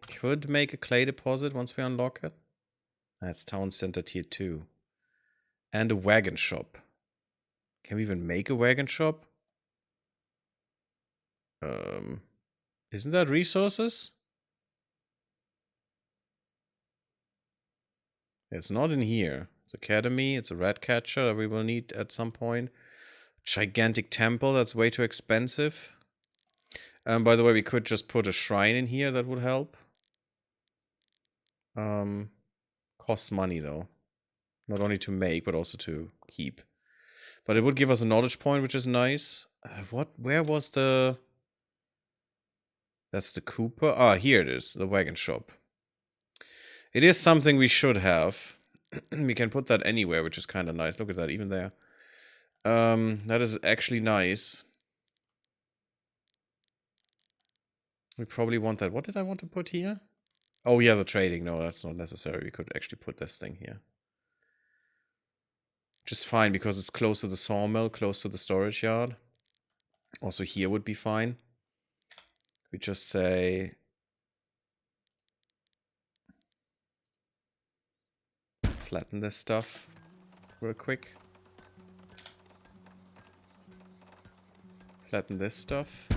Could make a clay deposit once we unlock it. That's town center tier 2. And a wagon shop. Can we even make a wagon shop? Isn't that resources? It's not in here. It's academy, it's a rat catcher that we will need at some point. Gigantic temple, that's way too expensive. By the way, we could just put a shrine in here, that would help. Costs money though. Not only to make, but also to keep. But it would give us a knowledge point, which is nice. Where was the... That's the Cooper? Ah, here it is, the wagon shop. It is something we should have. We can put that anywhere, which is kind of nice. Look at that, even there. That is actually nice. We probably want that. What did I want to put here? Oh yeah, the trading. No, that's not necessary. We could actually put this thing here. Which is fine, because it's close to the sawmill, close to the storage yard. Also here would be fine. We just say... Flatten this stuff real quick. Flatten this stuff.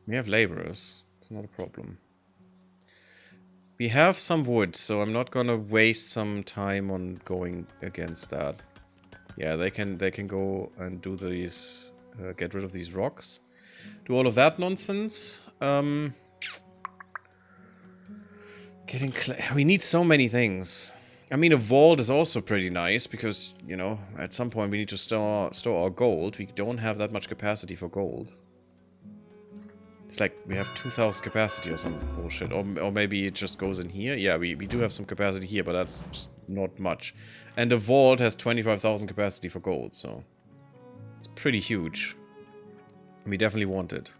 We have laborers. It's not a problem. We have some wood, so I'm not gonna waste some time on going against that. Yeah, they can go and do these, get rid of these rocks. Do all of that nonsense. Getting clay. We need so many things. I mean, a vault is also pretty nice because, you know, at some point we need to store our gold. We don't have that much capacity for gold. It's like we have 2,000 capacity or some bullshit. Or maybe it just goes in here. Yeah, we do have some capacity here, but that's just not much. And the vault has 25,000 capacity for gold, so... It's pretty huge. We definitely want it.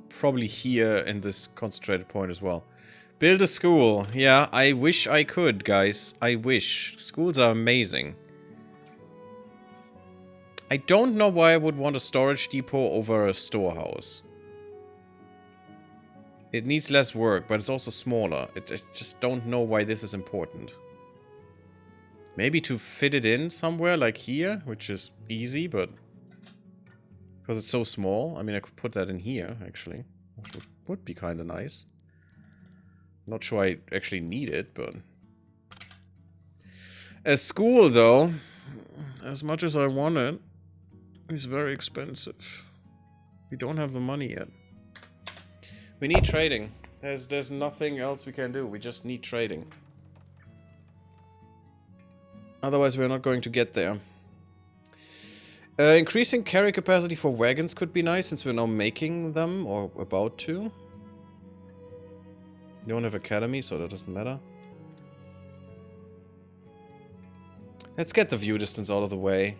Probably here in this concentrated point as well. Build a school. Yeah, I wish I could, guys. I wish. Schools are amazing. I don't know why I would want a storage depot over a storehouse. It needs less work, but it's also smaller. I just don't know why this is important. Maybe to fit it in somewhere, like here, which is easy, but... Because it's so small. I mean, I could put that in here, actually. Which would be kind of nice. Not sure I actually need it, but... A school, though, as much as I want it, is very expensive. We don't have the money yet. We need trading. There's nothing else we can do. We just need trading. Otherwise, we're not going to get there. Increasing carry capacity for wagons could be nice, since we're now making them, or about to. We don't have academy, so that doesn't matter. Let's get the view distance out of the way.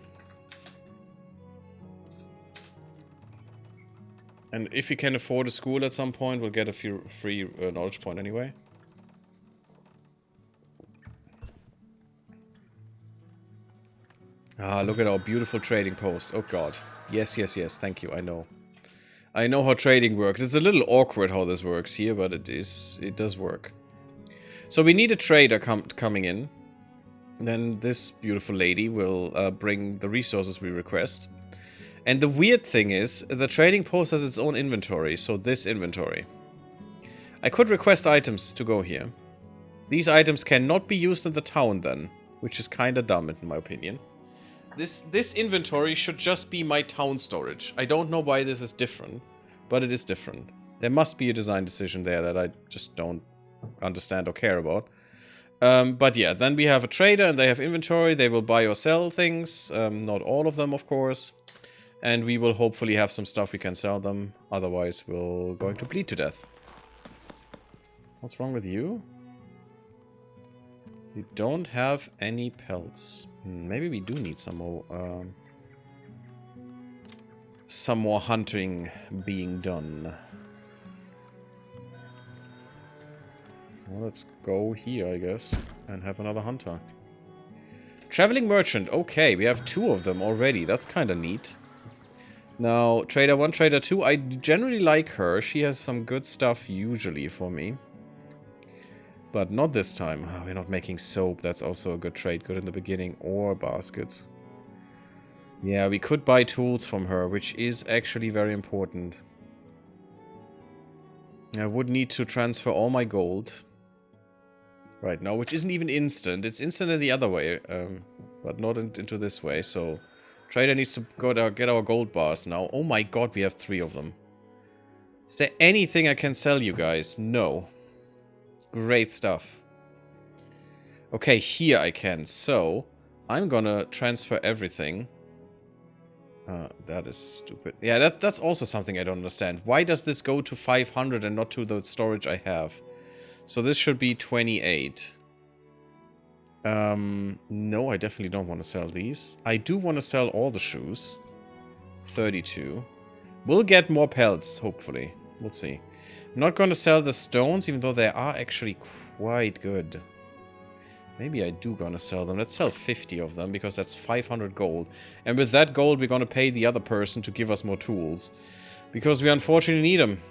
And if we can afford a school at some point, we'll get a few free knowledge point anyway. Ah, look at our beautiful trading post. Oh god. Yes, yes, yes. Thank you. I know. I know how trading works. It's a little awkward how this works here, but it does work. So we need a trader coming in. Then this beautiful lady will bring the resources we request. And the weird thing is, the trading post has its own inventory, so this inventory. I could request items to go here. These items cannot be used in the town then, which is kind of dumb in my opinion. This inventory should just be my town storage. I don't know why this is different, but it is different. There must be a design decision there that I just don't understand or care about. But yeah, then we have a trader and they have inventory. They will buy or sell things. Not all of them, of course. And we will hopefully have some stuff we can sell them. Otherwise, we're going to bleed to death. What's wrong with you? You don't have any pelts. Maybe we do need some more hunting being done. Well, let's go here, I guess, and have another hunter. Traveling merchant. Okay, we have 2 of them already. That's kind of neat. Now, trader 1, trader 2. I generally like her. She has some good stuff usually for me. But not this time. Oh, we're not making soap. That's also a good trade. Good in the beginning. Or baskets. Yeah, we could buy tools from her, which is actually very important. I would need to transfer all my gold right now, which isn't even instant. It's instant in the other way, but not into this way. So, trader needs to go to get our gold bars now. Oh my god, we have 3 of them. Is there anything I can sell you guys? No. Great stuff. Okay, here I can. So, I'm gonna transfer everything. That is stupid. Yeah, that's also something I don't understand. Why does this go to 500 and not to the storage I have? So this should be 28. No, I definitely don't want to sell these. I do want to sell all the shoes. 32. We'll get more pelts, hopefully. We'll see. I'm not going to sell the stones, even though they are actually quite good. Maybe I do gonna sell them. Let's sell 50 of them, because that's 500 gold. And with that gold, we're gonna pay the other person to give us more tools. Because we unfortunately need them.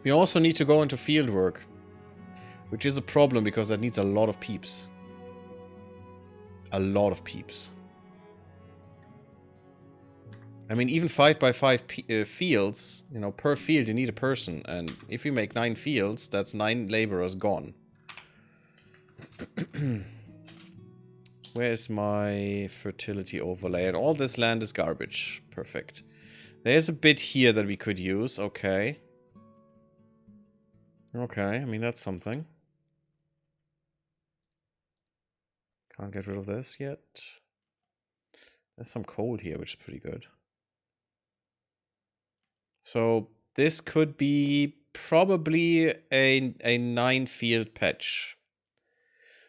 We also need to go into field work. Which is a problem, because that needs a lot of peeps. A lot of peeps. I mean, even 5x5 fields, you know, per field you need a person. And if we make 9 fields, that's 9 laborers gone. Where is my fertility overlay? And all this land is garbage. Perfect. There's a bit here that we could use. Okay. Okay, I mean, that's something. Can't get rid of this yet. There's some coal here, which is pretty good. So this could be probably a 9-field patch.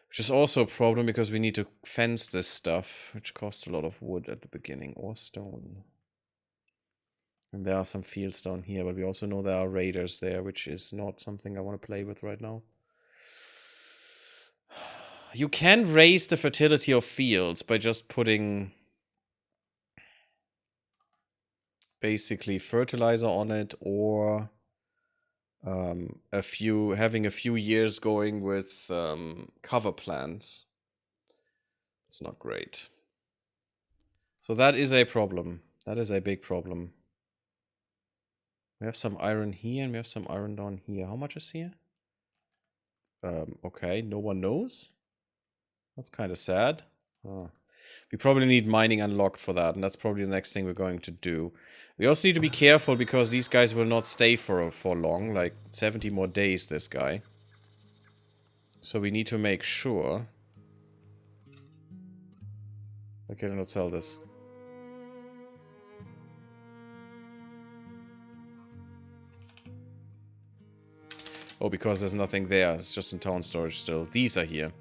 Which is also a problem because we need to fence this stuff, which costs a lot of wood at the beginning, or stone. And there are some fields down here, but we also know there are raiders there, which is not something I want to play with right now. You can raise the fertility of fields by just putting basically fertilizer on it, or having a few years going with cover plants. It's not great. So that is a problem. That is a big problem. We have some iron here, and we have some iron down here. How much is here? Okay, no one knows. That's kind of sad. Oh. We probably need mining unlocked for that, and that's probably the next thing we're going to do. We also need to be careful, because these guys will not stay for long. Like, 70 more days, this guy. So we need to make sure. I cannot sell this. Oh, because there's nothing there. It's just in town storage still. These are here.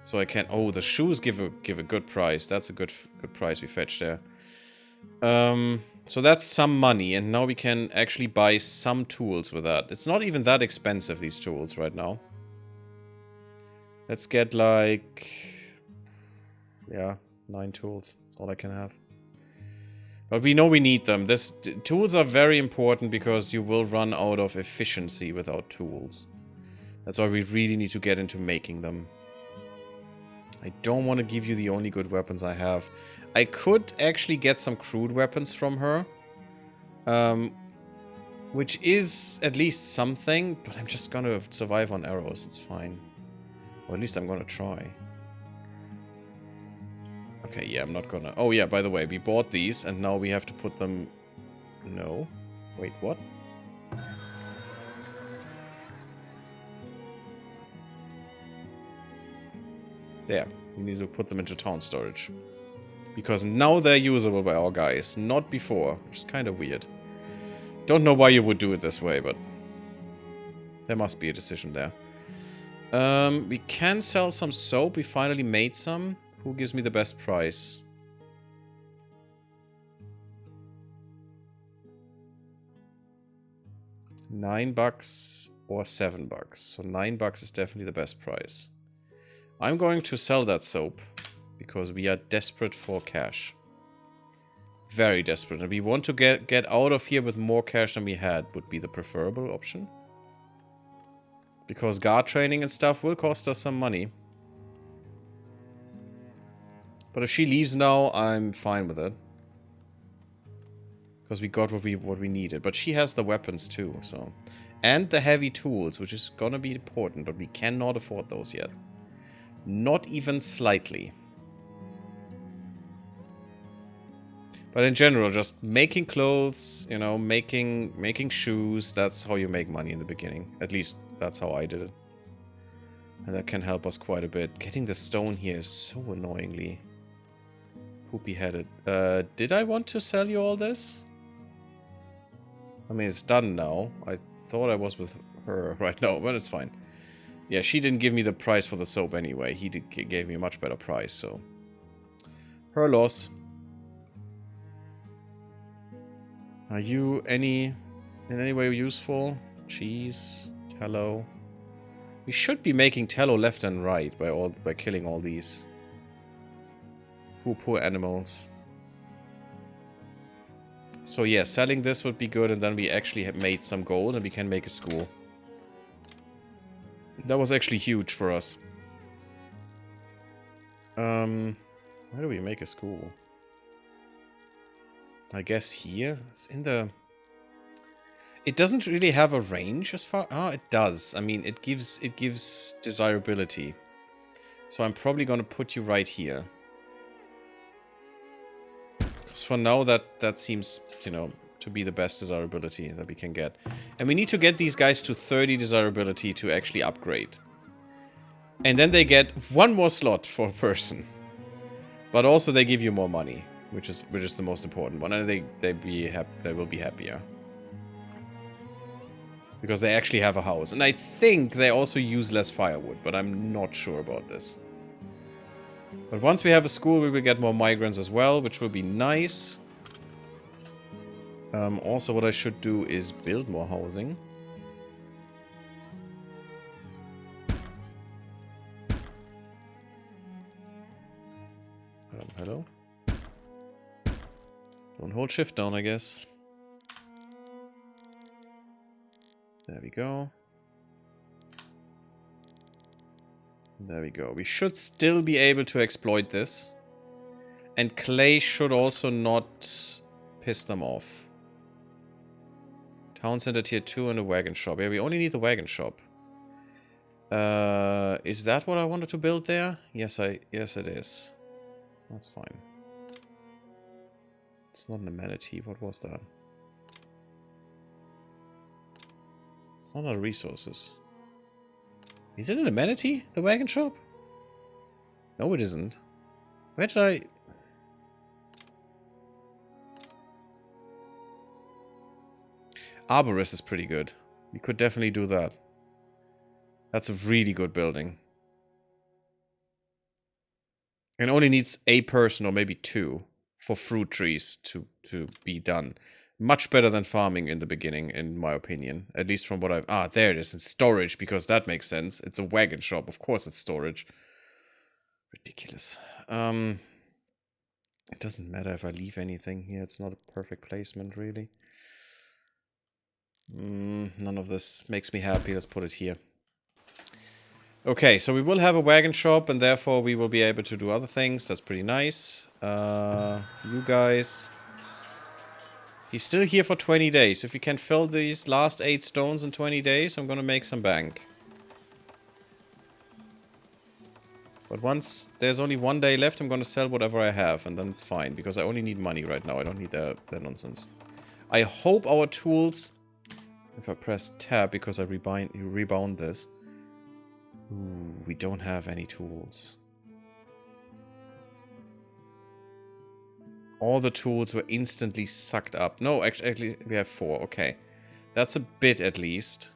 So I can... Oh, the shoes give a good price. That's a good price we fetched there. So that's some money. And now we can actually buy some tools with that. It's not even that expensive, these tools, right now. Let's get, like... Yeah, 9 tools. That's all I can have. But we know we need them. Tools are very important, because you will run out of efficiency without tools. That's why we really need to get into making them. I don't want to give you the only good weapons I have. I could actually get some crude weapons from her. Which is at least something, but I'm just gonna survive on arrows, it's fine. Or at least I'm gonna try. Okay, yeah, I'm not gonna... Oh yeah, by the way, we bought these and now we have to put them... No. Wait, what? There. We need to put them into town storage. Because now they're usable by our guys, not before, which is kind of weird. Don't know why you would do it this way, but... There must be a decision there. We can sell some soap. We finally made some. Who gives me the best price? $9 or $7. So $9 is definitely the best price. I'm going to sell that soap because we are desperate for cash. Very desperate. And we want to get out of here with more cash than we had would be the preferable option. Because guard training and stuff will cost us some money. But if she leaves now, I'm fine with it. Because we got what we needed. But she has the weapons too, so... And the heavy tools, which is gonna be important, but we cannot afford those yet. Not even slightly. But in general, just making clothes, you know, making shoes, that's how you make money in the beginning. At least, that's how I did it. And that can help us quite a bit. Getting the stone here is so annoyingly poopy-headed. Did I want to sell you all this? I mean, it's done now. I thought I was with her right now, but it's fine. Yeah, she didn't give me the price for the soap anyway. He gave me a much better price, so... Her loss. Are you in any way useful? Cheese, tallow. We should be making tallow left and right by killing all these poor animals. So yeah, selling this would be good, and then we actually have made some gold and we can make a school. That was actually huge for us. Where do we make a school? I guess here? It's in the... It doesn't really have a range as far... Oh, it does. I mean, it gives desirability. So I'm probably gonna put you right here. Because for now, that seems, you know, to be the best desirability that we can get. And we need to get these guys to 30 desirability to actually upgrade. And then they get one more slot for a person. But also they give you more money, which is the most important one. And they will be happier. Because they actually have a house. And I think they also use less firewood, but I'm not sure about this. But once we have a school, we will get more migrants as well, which will be nice. Also, what I should do is build more housing. Hello? Don't hold shift down, I guess. There we go. There we go. We should still be able to exploit this. And clay should also not piss them off. Town center tier 2 and a wagon shop. Yeah, we only need the wagon shop. Is that what I wanted to build there? Yes, it is. That's fine. It's not an amenity. What was that? It's not our resources. Is it an amenity? The wagon shop? No, it isn't. Where did I... Arborist is pretty good. We could definitely do that. That's a really good building. And only needs a person or maybe two for fruit trees to be done. Much better than farming in the beginning, in my opinion. At least from what I've... Ah, there it is. In storage, because that makes sense. It's a wagon shop. Of course it's storage. Ridiculous. It doesn't matter if I leave anything here. It's not a perfect placement, really. None of this makes me happy. Let's put it here. Okay, so we will have a wagon shop, and therefore we will be able to do other things. That's pretty nice. You guys... He's still here for 20 days. If we can fill these last 8 stones in 20 days, I'm gonna make some bank. But once there's only 1 day left, I'm gonna sell whatever I have, and then it's fine, because I only need money right now. I don't need that nonsense. I hope our tools... If I press tab, because I rebound this. Ooh, we don't have any tools. All the tools were instantly sucked up. No, actually, we have 4. Okay. That's a bit, at least.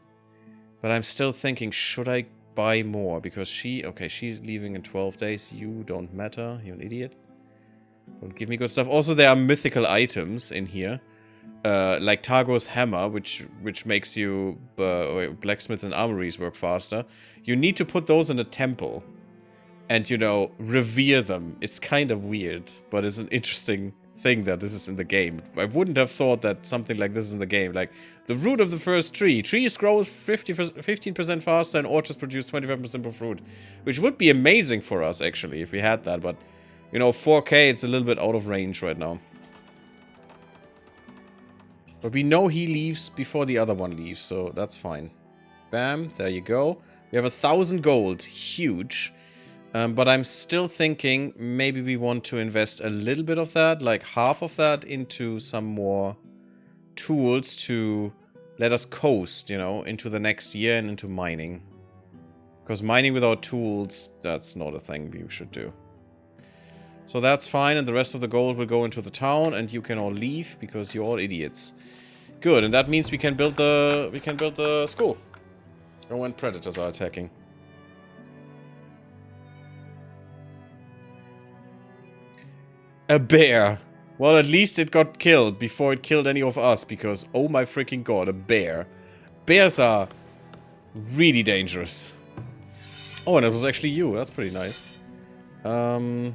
But I'm still thinking, should I buy more? Because she... Okay, she's leaving in 12 days. You don't matter. You're an idiot. Don't give me good stuff. Also, there are mythical items in here. Like Targo's hammer, which makes you... blacksmith and armories work faster. You need to put those in a temple. And, you know, revere them. It's kind of weird, but it's an interesting thing that this is in the game. I wouldn't have thought that something like this is in the game. Like, the root of the first tree. Trees grow 15% faster and orchards produce 25% more fruit. Which would be amazing for us, actually, if we had that. But, you know, 4K, it's a little bit out of range right now. But we know he leaves before the other one leaves, so that's fine. Bam, there you go. We have 1,000 gold. Huge. But I'm still thinking maybe we want to invest a little bit of that, like half of that, into some more tools to let us coast, you know, into the next year and into mining. Because mining without tools, that's not a thing we should do. So that's fine, and the rest of the gold will go into the town, and you can all leave because you're all idiots. Good, and that means we can build the school. Oh, when predators are attacking. A bear. Well, at least it got killed before it killed any of us, because, oh my freaking god, a bear. Bears are really dangerous. Oh, and it was actually you. That's pretty nice. There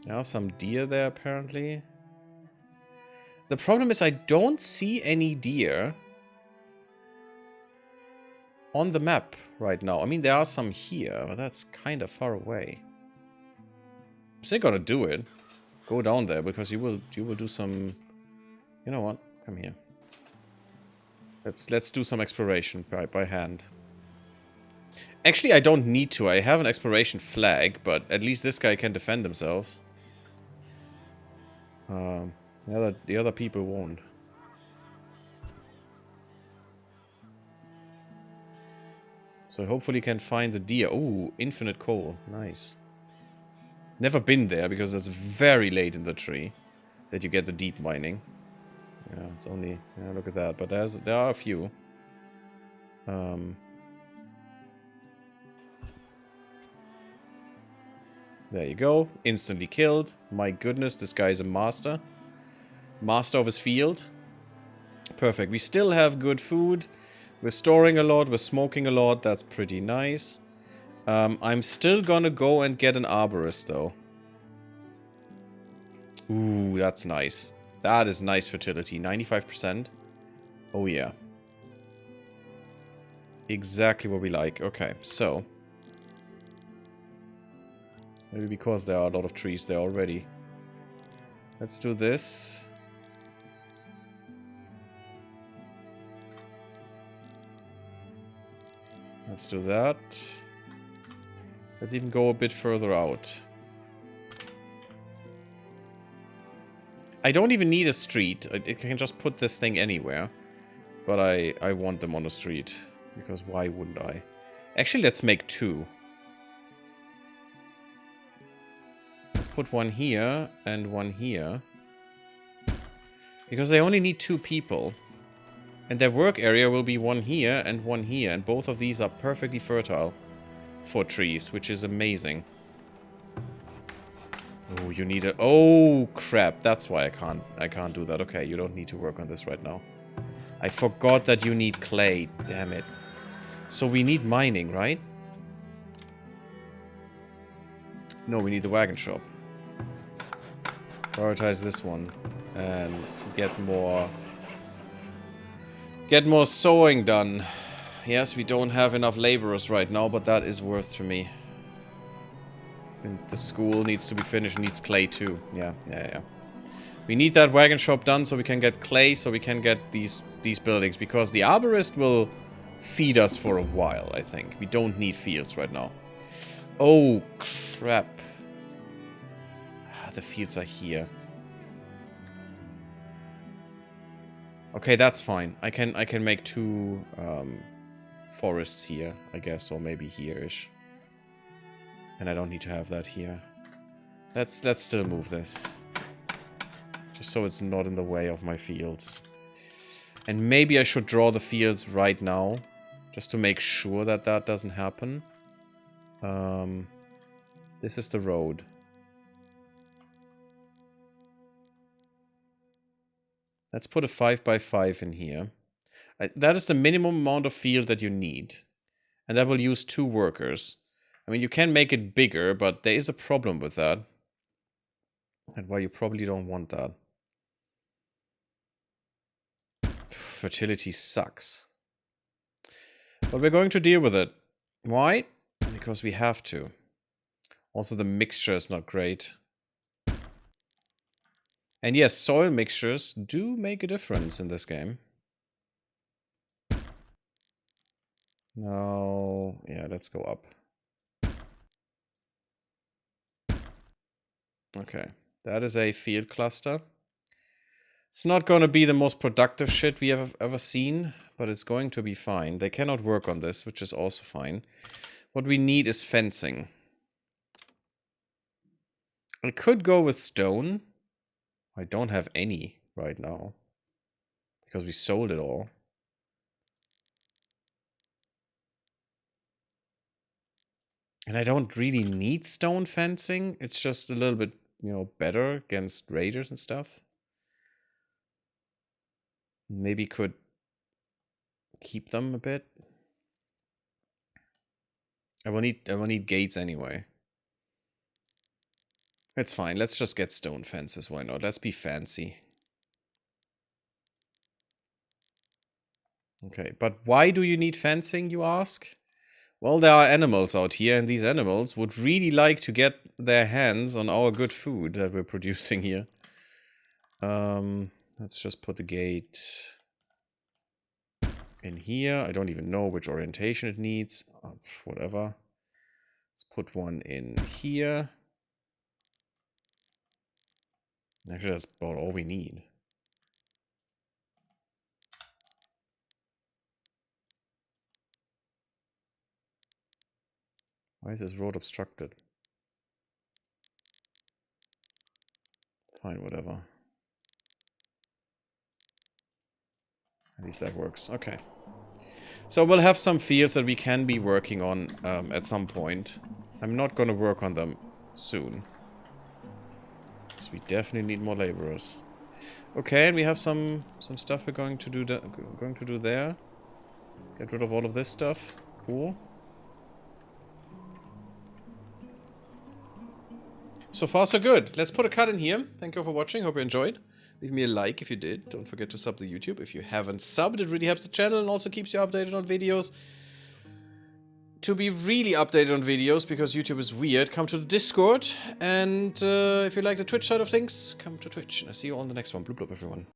are some deer there, apparently. The problem is I don't see any deer on the map right now. I mean, there are some here, but that's kind of far away. I'm still gonna do it. Go down there, because you will do some... You know what? Come here. Let's do some exploration by hand. Actually, I don't need to. I have an exploration flag, but at least this guy can defend themselves. The other people won't. So hopefully can find the deer. Ooh, infinite coal. Nice. Never been there, because it's very late in the tree that you get the deep mining. Yeah, it's only... Yeah, look at that. But there are a few. There you go. Instantly killed. My goodness, this guy is a master. Master of his field. Perfect. We still have good food. We're storing a lot. We're smoking a lot. That's pretty nice. I'm still gonna go and get an arborist, though. Ooh, that's nice. That is nice fertility. 95%. Oh, yeah. Exactly what we like. Okay, so... Maybe because there are a lot of trees there already. Let's do this. Let's do that. Let's even go a bit further out. I don't even need a street. I can just put this thing anywhere. But I want them on a street. Because why wouldn't I? Actually, let's make 2. Let's put one here and one here. Because they only need 2 people. And their work area will be one here and one here. And both of these are perfectly fertile for trees, which is amazing. Oh, you need a... Oh, crap. That's why I can't do that. Okay, you don't need to work on this right now. I forgot that you need clay. Damn it. So we need mining, right? No, we need the wagon shop. Prioritize this one. And get more sewing done. Yes, we don't have enough laborers right now, but that is worth to me. And the school needs to be finished, needs clay too. Yeah. We need that wagon shop done so we can get clay, so we can get these buildings. Because the arborist will feed us for a while, I think. We don't need fields right now. Oh, crap. The fields are here. Okay, that's fine. I can make 2 forests here, I guess, or maybe here-ish. And I don't need to have that here. Let's still move this. Just so it's not in the way of my fields. And maybe I should draw the fields right now. Just to make sure that that doesn't happen. This is the road. Let's put a 5x5 in here. That is the minimum amount of field that you need. And that will use 2 workers. I mean, you can make it bigger, but there is a problem with that. And why you probably don't want that. Fertility sucks. But we're going to deal with it. Why? Because we have to. Also, the mixture is not great. And yes, soil mixtures do make a difference in this game. No, yeah, let's go up. Okay, that is a field cluster. It's not going to be the most productive shit we have ever seen, but it's going to be fine. They cannot work on this, which is also fine. What we need is fencing. I could go with stone. I don't have any right now because we sold it all. And I don't really need stone fencing. It's just a little bit, you know, better against raiders and stuff. Maybe could keep them a bit. I will need gates anyway. It's fine. Let's just get stone fences. Why not? Let's be fancy. Okay, but why do you need fencing, you ask? Well, there are animals out here, and these animals would really like to get their hands on our good food that we're producing here. Let's just put the gate in here. I don't even know which orientation it needs. Whatever. Let's put one in here. Actually, that's about all we need. Why is this road obstructed? Fine, whatever. At least that works. Okay. So we'll have some fields that we can be working on at some point. I'm not going to work on them soon. Because we definitely need more laborers. Okay, and we have some stuff we're going to do there. Get rid of all of this stuff. Cool. So far, so good. Let's put a cut in here. Thank you for watching. Hope you enjoyed. Leave me a like if you did. Don't forget to sub to YouTube if you haven't subbed. It really helps the channel and also keeps you updated on videos. To be really updated on videos, because YouTube is weird, come to the Discord. And if you like the Twitch side of things, come to Twitch. And I'll see you on the next one. Bloop bloop, everyone.